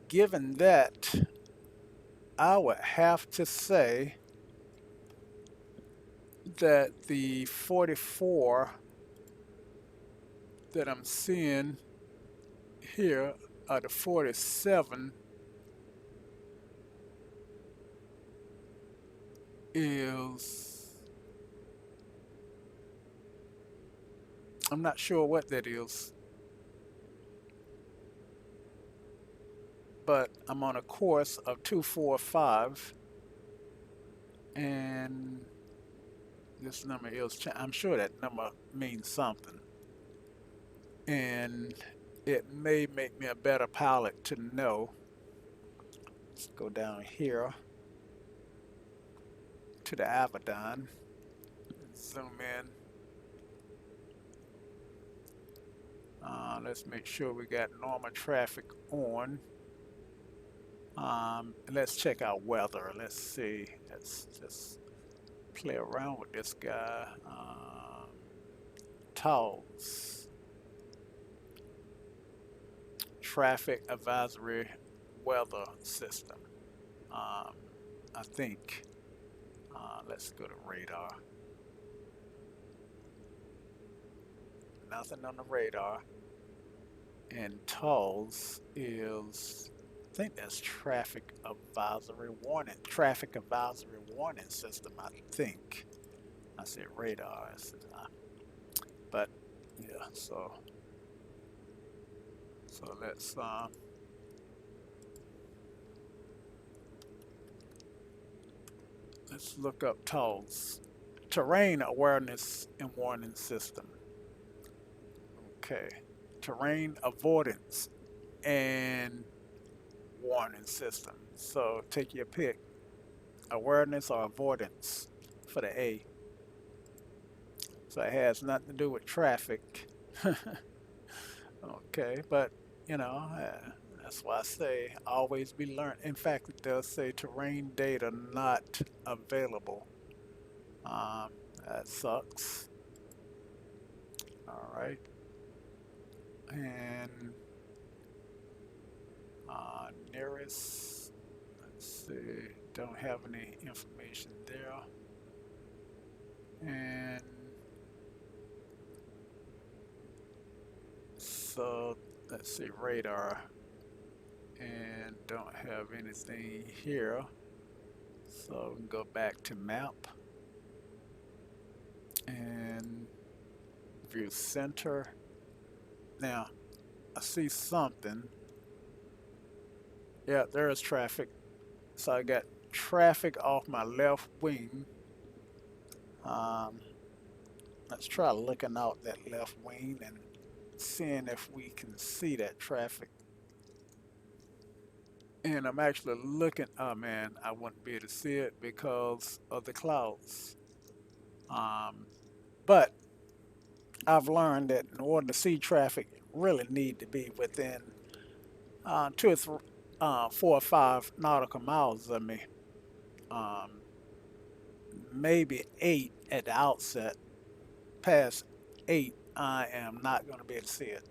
given that, I would have to say that the 44 that I'm seeing here are the 47 is, I'm not sure what that is, but I'm on a course of 245, and this number is, I'm sure that number means something, and it may make me a better pilot to know. Let's go down here to the Abaddon, zoom in. Let's make sure we got normal traffic on. Let's check our weather. Let's see. Let's just play around with this guy. TALS, traffic advisory weather system. I think. Let's go to radar. nothing on the radar. And tolls is, I think that's traffic advisory warning system, I think. I said radar, but yeah, so let's look up tolls. Terrain awareness and warning system. Okay. Terrain avoidance and warning system. So take your pick, awareness or avoidance for the A. So it has nothing to do with traffic. Okay, but you know, that's why I say always be learned. In fact, it does say terrain data not available. Um, that sucks. All right, and nearest. Let's see. Don't have any information there. And so let's see radar, and don't have anything here. So we can go back to map and view center. Now I see something. Yeah, there is traffic. So I got traffic off my left wing. Um, let's try looking out that left wing and seeing if we can see that traffic. And I'm actually looking, oh man, I wouldn't be able to see it because of the clouds. Um, but I've learned that in order to see traffic, you really need to be within two or three, 4 or 5 nautical miles of me. Um, maybe 8 at the outset. Past 8, I am not going to be able to see it.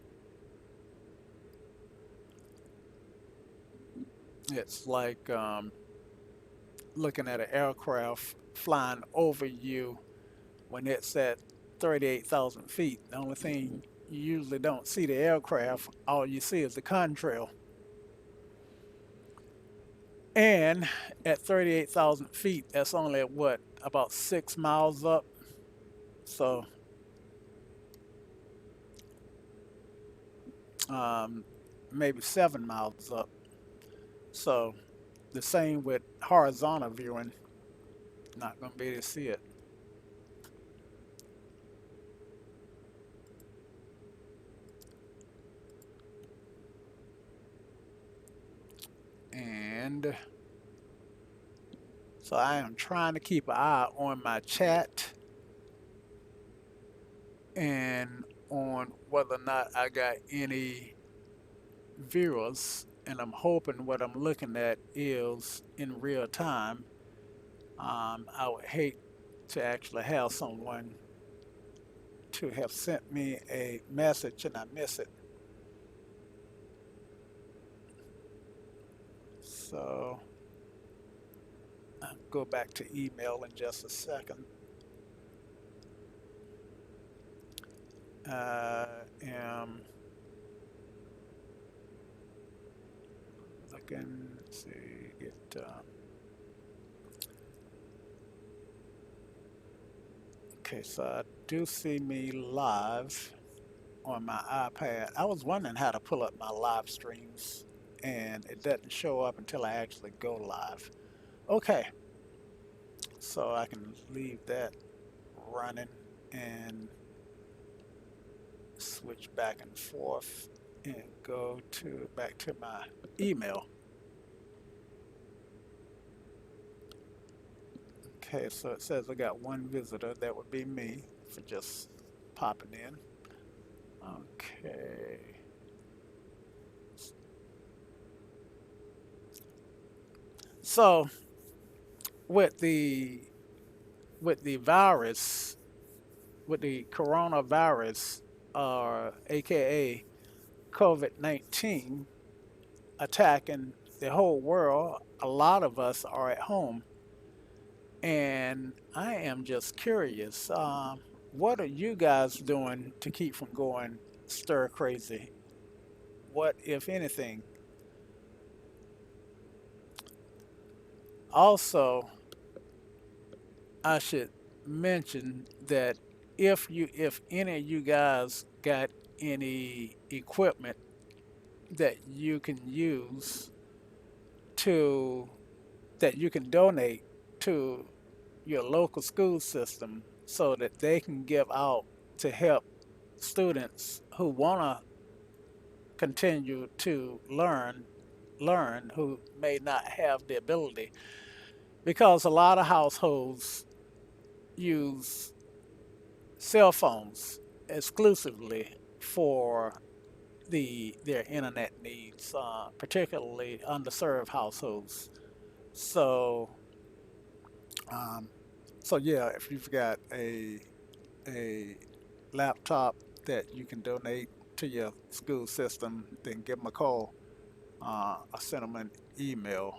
It's like looking at an aircraft flying over you when it's at 38,000 feet. The only thing you usually don't see the aircraft, all you see is the contrail. And at 38,000 feet, that's only what, about 6 miles up? So um, maybe 7 miles up. So the same with horizontal viewing, not going to be able to see it. And so I am trying to keep an eye on my chat and on whether or not I got any viewers. And I'm hoping what I'm looking at is in real time. I would hate to actually have someone to have sent me a message and I miss it. So I'll go back to email in just a second. I am looking, let's see, okay, so I do see me live on my iPad. I was wondering how to pull up my live streams, and it doesn't show up until I actually go live. Okay, so I can leave that running and switch back and forth and go to back to my email. Okay, so it says I got one visitor. That would be me for just popping in. Okay. So with the virus, with the coronavirus, or AKA COVID-19, attacking the whole world, a lot of us are at home. And I am just curious, what are you guys doing to keep from going stir crazy? What, if anything? Also, I should mention that if any of you guys got any equipment that you can use to that you can donate to your local school system so that they can give out to help students who want to continue to learn who may not have the ability, because a lot of households use cell phones exclusively for their internet needs, particularly underserved households. So, um, so yeah, if you've got a laptop that you can donate to your school system, then give them a call. Or send them an email.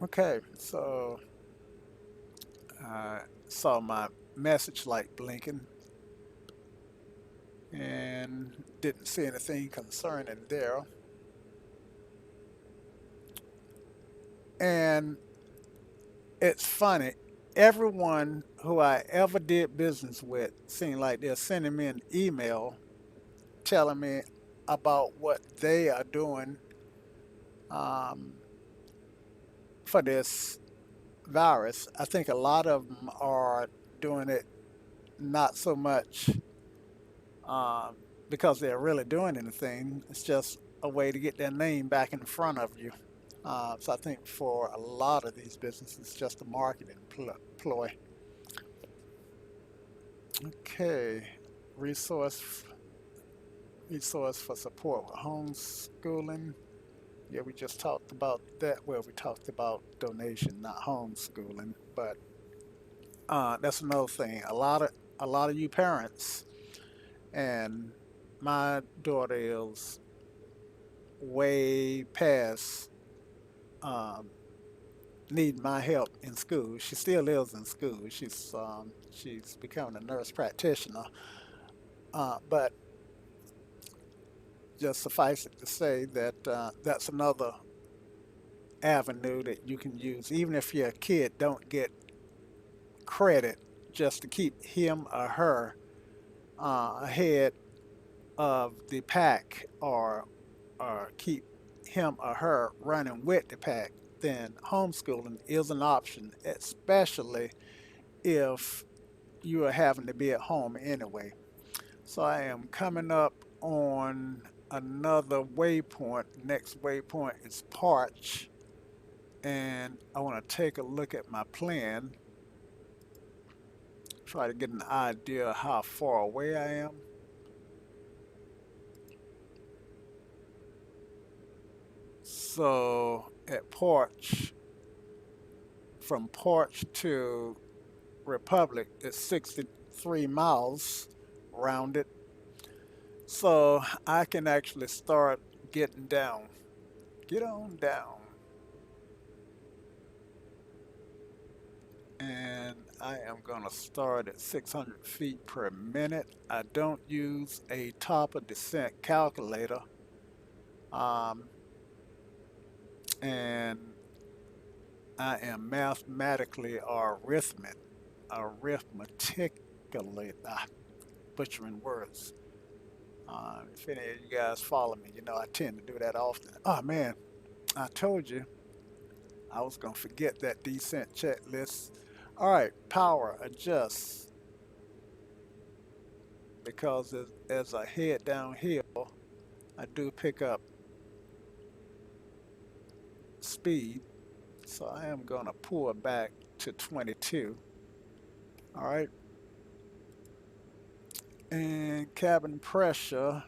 Okay, so I saw my message light blinking and didn't see anything concerning there. And it's funny, everyone who I ever did business with seemed like they're sending me an email telling me about what they are doing um, for this virus. I think a lot of them are doing it not so much um, because they're really doing anything. It's just a way to get their name back in front of you. So I think for a lot of these businesses, it's just a marketing ploy. Okay, resource resource for support with homeschooling. Yeah, we just talked about that. Well, we talked about donation, not homeschooling, but that's another thing. A lot of you parents, and my daughter is way past um, need my help in school. She still is in school. She's becoming a nurse practitioner. But just suffice it to say that that's another avenue that you can use, even if your kid don't get credit, just to keep him or her ahead of the pack, or keep him or her running with the pack. Then homeschooling is an option, especially if you are having to be at home anyway. So I am coming up on another waypoint. Next waypoint is Parch, and I want to take a look at my plan, try to get an idea of how far away I am. So at Porch, from Porch to Republic, it's 63 miles rounded. So I can actually start getting down. Get on down. And I am going to start at 600 feet per minute. I don't use a top of descent calculator. Um, and I am mathematically or arithmetically, butchering words. If any of you guys follow me, you know I tend to do that often. Oh man, I told you I was gonna forget that descent checklist. All right, power adjust, because as I head downhill, I do pick up speed. So I am gonna pull back to 22. All right, and cabin pressure,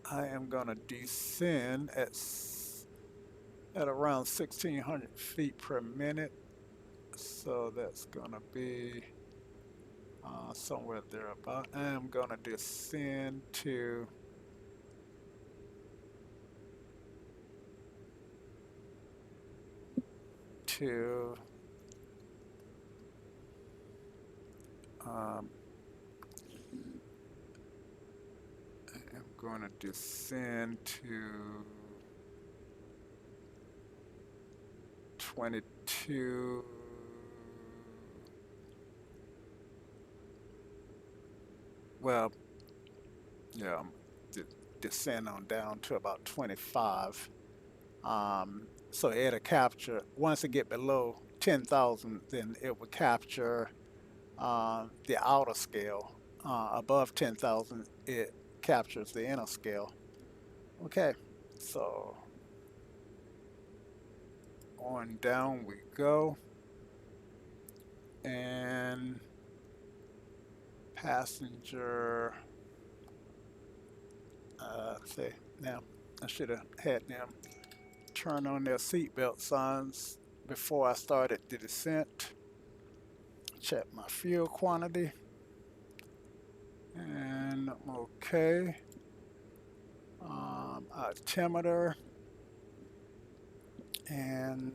I am gonna descend at around 1600 feet per minute. So that's gonna be somewhere there about. I am gonna descend to Um, I'm going to descend to 22. Well, yeah, de- descend on down to about 25. So it'll capture, once it get below 10,000, then it will capture the outer scale. Above 10,000, it captures the inner scale. Okay, so on down we go. And passenger, say, now I should have had them turn on their seatbelt signs before I started the descent. Check my fuel quantity, and I'm okay. Altimeter, and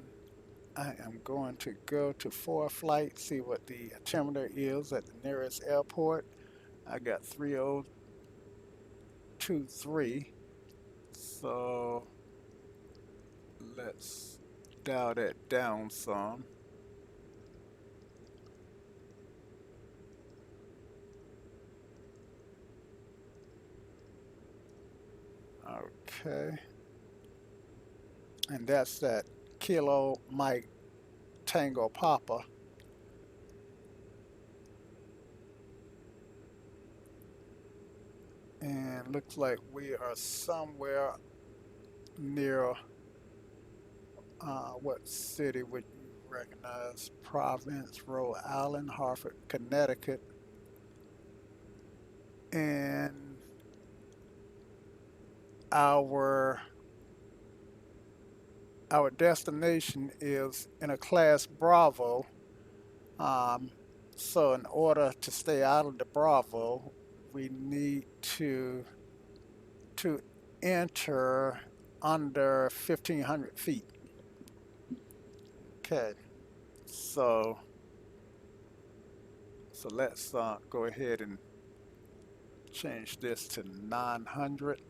I am going to go to 4 flight, see what the altimeter is at the nearest airport. I got 3023, so let's dial that down some. Okay, and that's that Kilo Mike Tango Papa. And looks like we are somewhere near, what city would you recognize? Providence, Rhode Island, Hartford, Connecticut. And our our destination is in a class Bravo. Um, so in order to stay out of the Bravo, we need to enter under 1,500 feet. Okay, so let's go ahead and change this to 900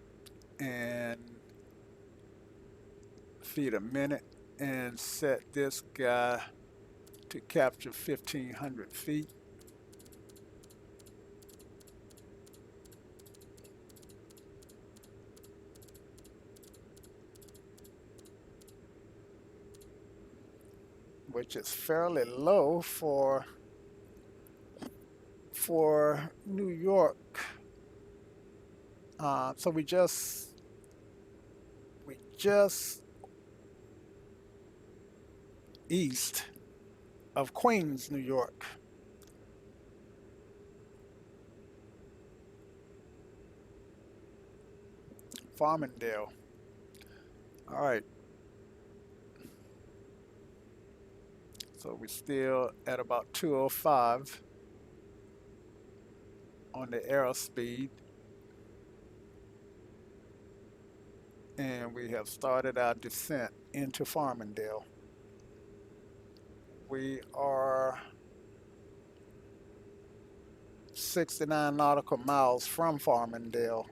and feet a minute, and set this guy to capture 1,500 feet. Which is fairly low for New York. So we just east of Queens, New York. Farmingdale. All right. So we're still at about 205 on the airspeed, and we have started our descent into Farmingdale. We are 69 nautical miles from Farmingdale,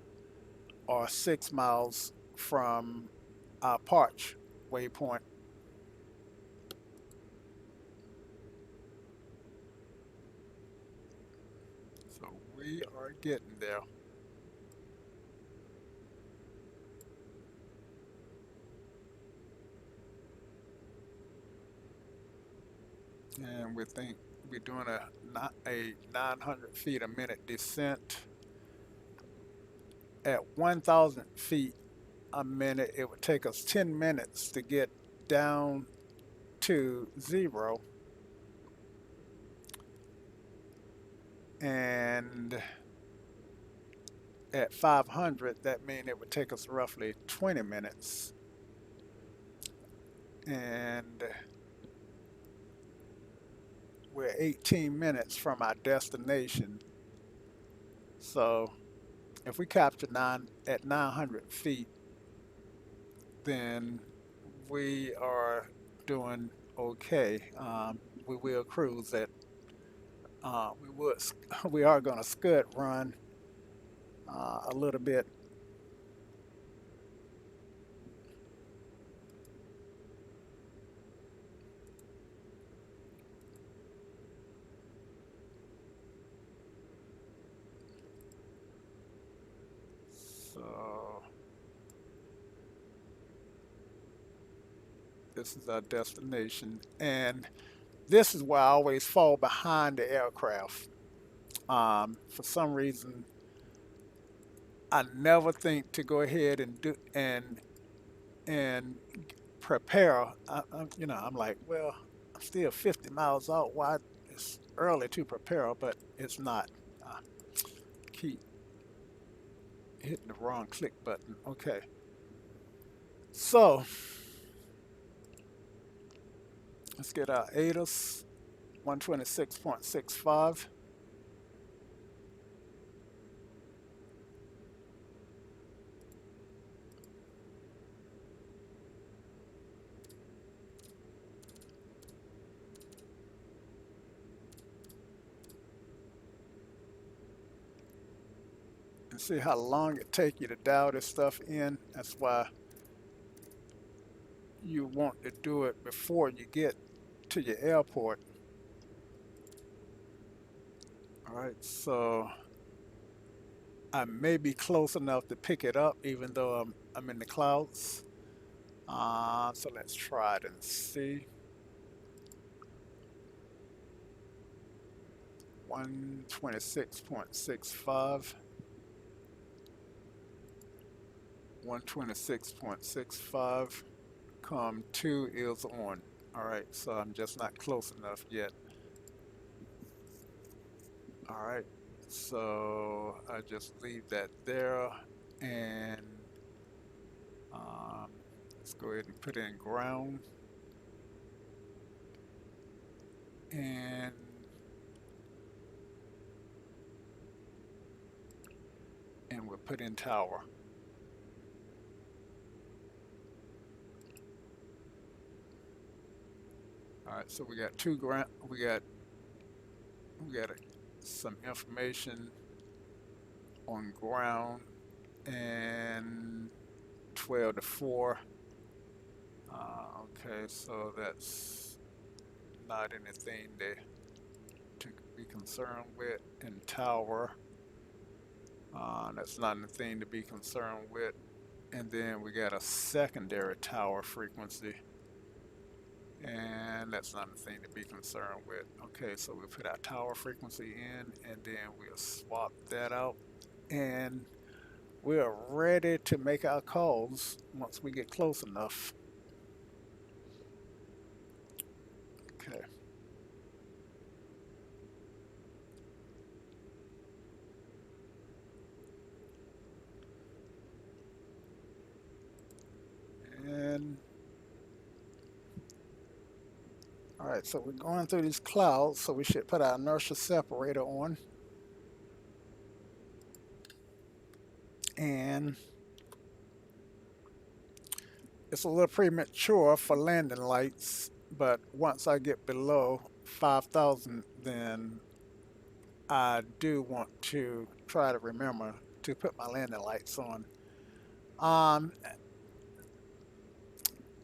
or 6 miles from our Parch waypoint. So we are getting there. And we think we're doing a 900 feet a minute descent. At 1,000 feet a minute, it would take us 10 minutes to get down to zero. And at 500, that means it would take us roughly 20 minutes. And we're 18 minutes from our destination. So if we capture nine at 900 feet, then we are doing okay. We will cruise at We would we are going to scud run a little bit. So this is our destination, and this is where I always fall behind the aircraft. For some reason, I never think to go ahead and do and prepare. I'm like, well, I'm still 50 miles out. Why it's early to prepare, but it's not. I keep hitting the wrong click button. Okay, so let's get our ATIS 126.65. And see how long it take you to dial this stuff in. That's why you want to do it before you get to your airport. All right, so I may be close enough to pick it up, even though I'm in the clouds. So let's try it and see. 126.65. 126.65. Com 2 is on. All right, so I'm just not close enough yet. All right, so I just leave that there, and um, let's go ahead and put in ground, and we'll put in tower. All right, so we got two ground. We got some information on ground, and 12 to 4. Okay, so that's not anything to be concerned with. And tower, that's not anything to be concerned with. And then we got a secondary tower frequency, and that's not a thing to be concerned with. Okay, so we put our tower frequency in, and then we'll swap that out, and we are ready to make our calls once we get close enough. Okay. And all right, so we're going through these clouds, so we should put our inertia separator on. And it's a little premature for landing lights, but once I get below 5,000, then I do want to try to remember to put my landing lights on. Um,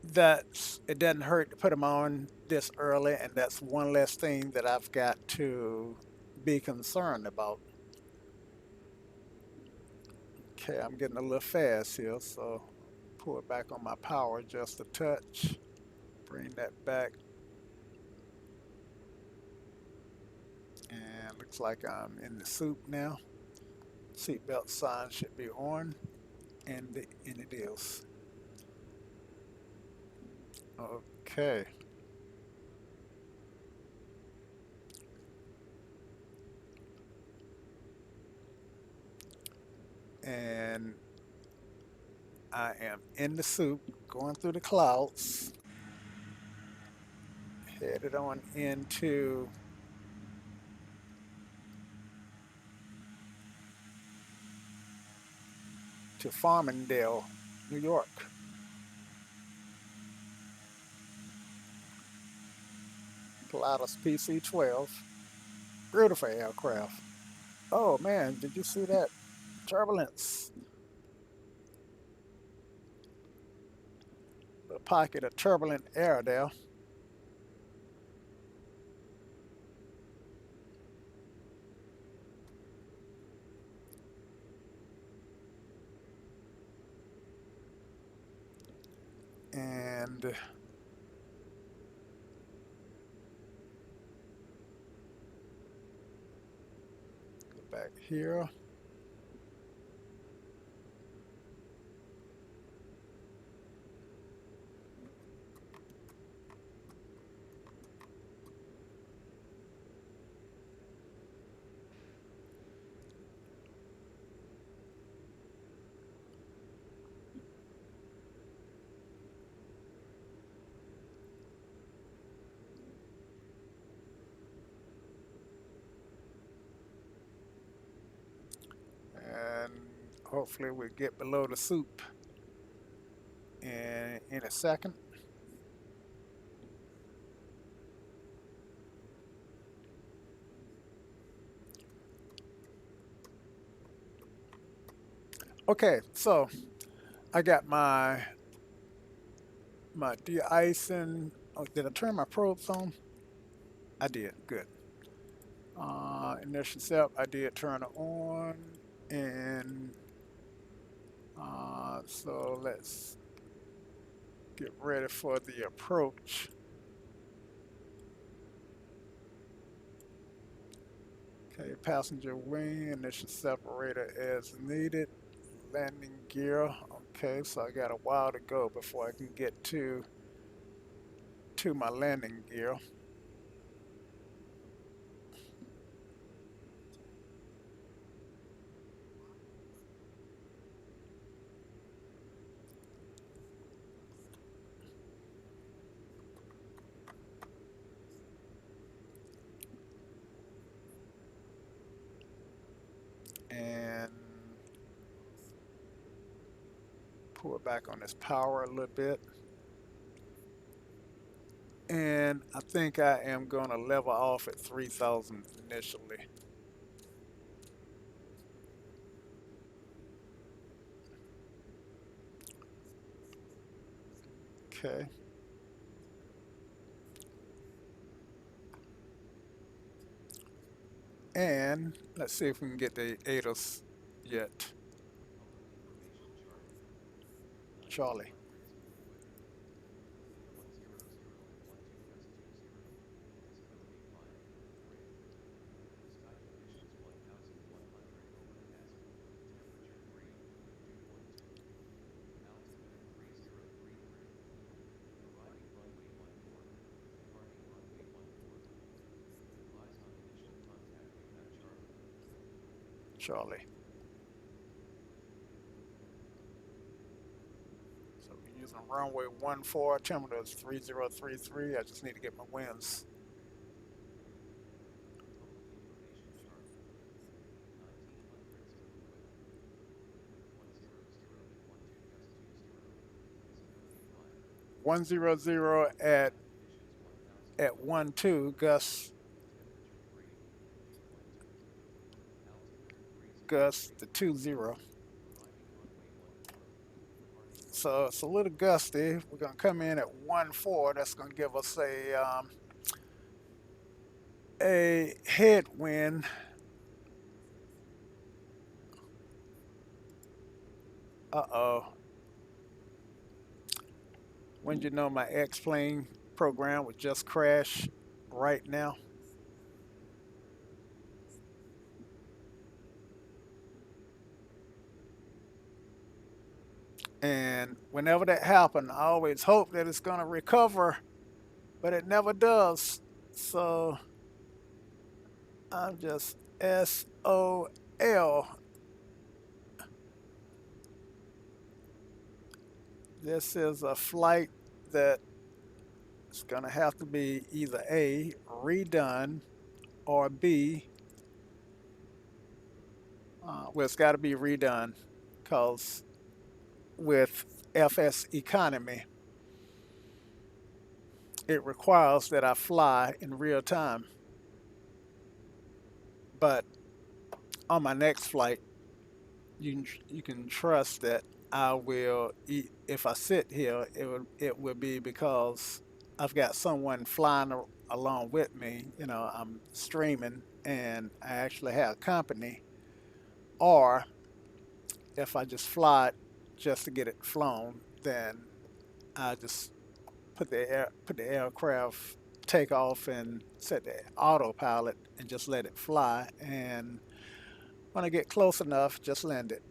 that's it doesn't hurt to put them on this early, and that's one less thing that I've got to be concerned about. Okay, I'm getting a little fast here, so pull it back on my power just a touch. Bring that back. And looks like I'm in the soup now. Seatbelt sign should be on, and it is. Okay. And I am in the soup, going through the clouds, headed on into Farmingdale, New York. Pilatus PC-12. Beautiful aircraft. Oh man, did you see that turbulence? The pocket of turbulent air there. And go back here. And hopefully we get below the soup in a second. Okay, so I got my de-icing. Oh, did I turn my probes on? I did. Good. Initial step, I did turn it on, and so let's get ready for the approach. Okay, passenger wing, initial separator as needed. Landing gear. Okay, so I got a while to go before I can get to my landing gear. And pull it back on this power a little bit. And I think I am going to level off at 3,000 initially. Okay. And let's see if we can get the ATOS yet. Charlie. Charlie. So we're using runway 14, altimeter is 3033. I just need to get my winds. One zero zero at 1 2 gust to 20. So it's a little gusty. We're gonna come in at 1 4. That's gonna give us a headwind. Uh-oh. When you know my X-plane program would just crash right now. And whenever that happens, I always hope that it's gonna recover, but it never does. So I'm just SOL. This is a flight that is gonna have to be either A, redone, or B, well, it's got to be redone because with FS economy, it requires that I fly in real time. But on my next flight, you can trust that I will eat. If I sit here, it will be because I've got someone flying along with me. You know, I'm streaming and I actually have company. Or if I just fly it just to get it flown, then I just put the aircraft take off and set the autopilot and just let it fly. And when I get close enough, just land it.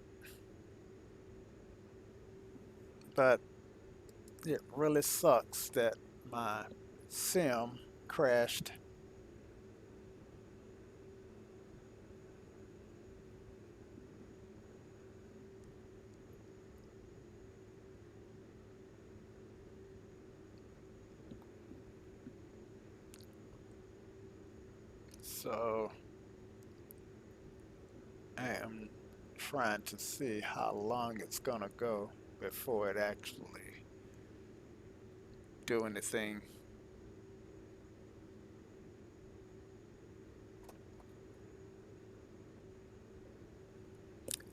But it really sucks that my sim crashed. So I am trying to see how long it's gonna go before it actually do anything.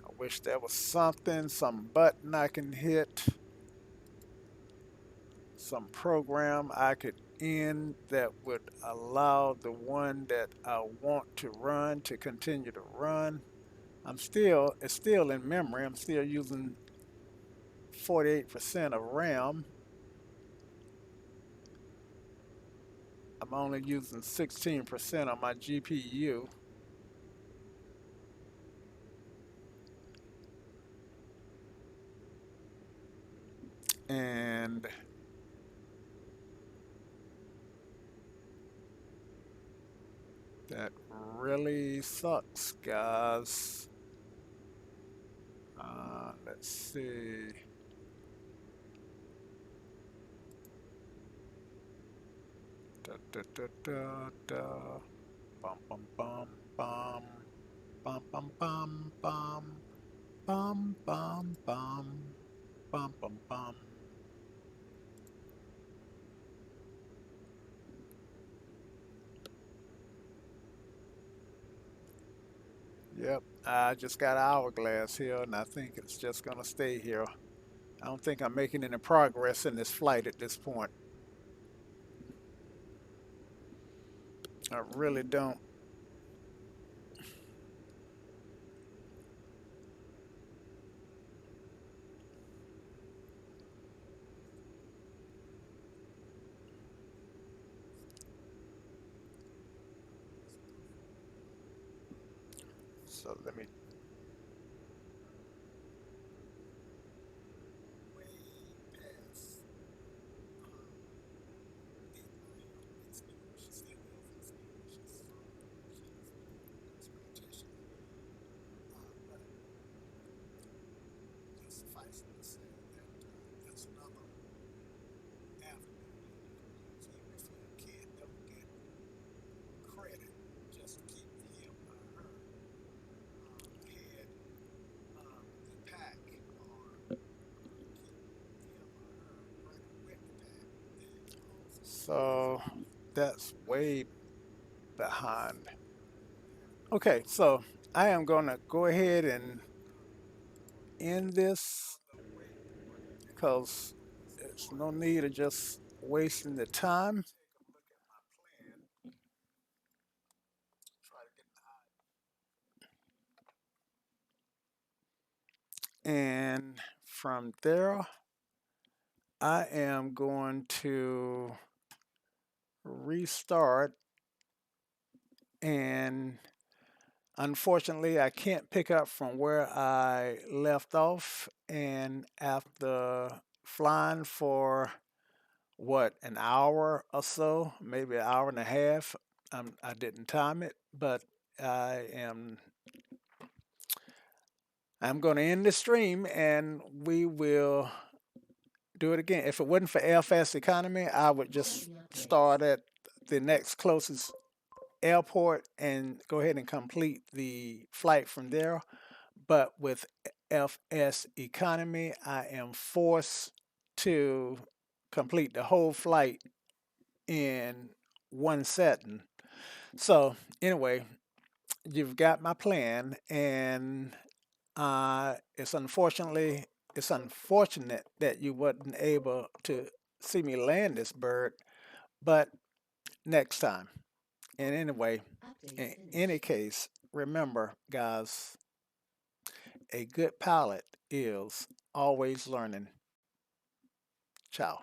I wish there was something, some button I can hit, some program I could end that would allow the one that I want to run to continue to run. It's still in memory. I'm still using 48% of RAM. I'm only using 16% on my GPU. And that really sucks, guys. Let's see. Da, da, da, da, da. Bum, bum, bum, bum. Bum, bum, bum, bum. Bum, bum, bum. Bum, bum, bum. Yep, I just got hourglass here, and I think it's just gonna stay here. I don't think I'm making any progress in this flight at this point. I really don't. So let me. So that's way behind. Okay, so I am gonna go ahead and end this because there's no need of just wasting the time. And from there, I am going to restart. And unfortunately, I can't pick up from where I left off. And after flying for what, an hour or so, maybe an hour and a half, I didn't time it, but I am I'm going to end the stream and we will do it again. If it wasn't for LFS economy, I would just start at the next closest airport and go ahead and complete the flight from there. But with FS economy, I am forced to complete the whole flight in one setting. So, anyway, you've got my plan, and it's unfortunate that you wasn't able to see me land this bird, but next time. And anyway, in any case, remember, guys, a good pilot is always learning. Ciao.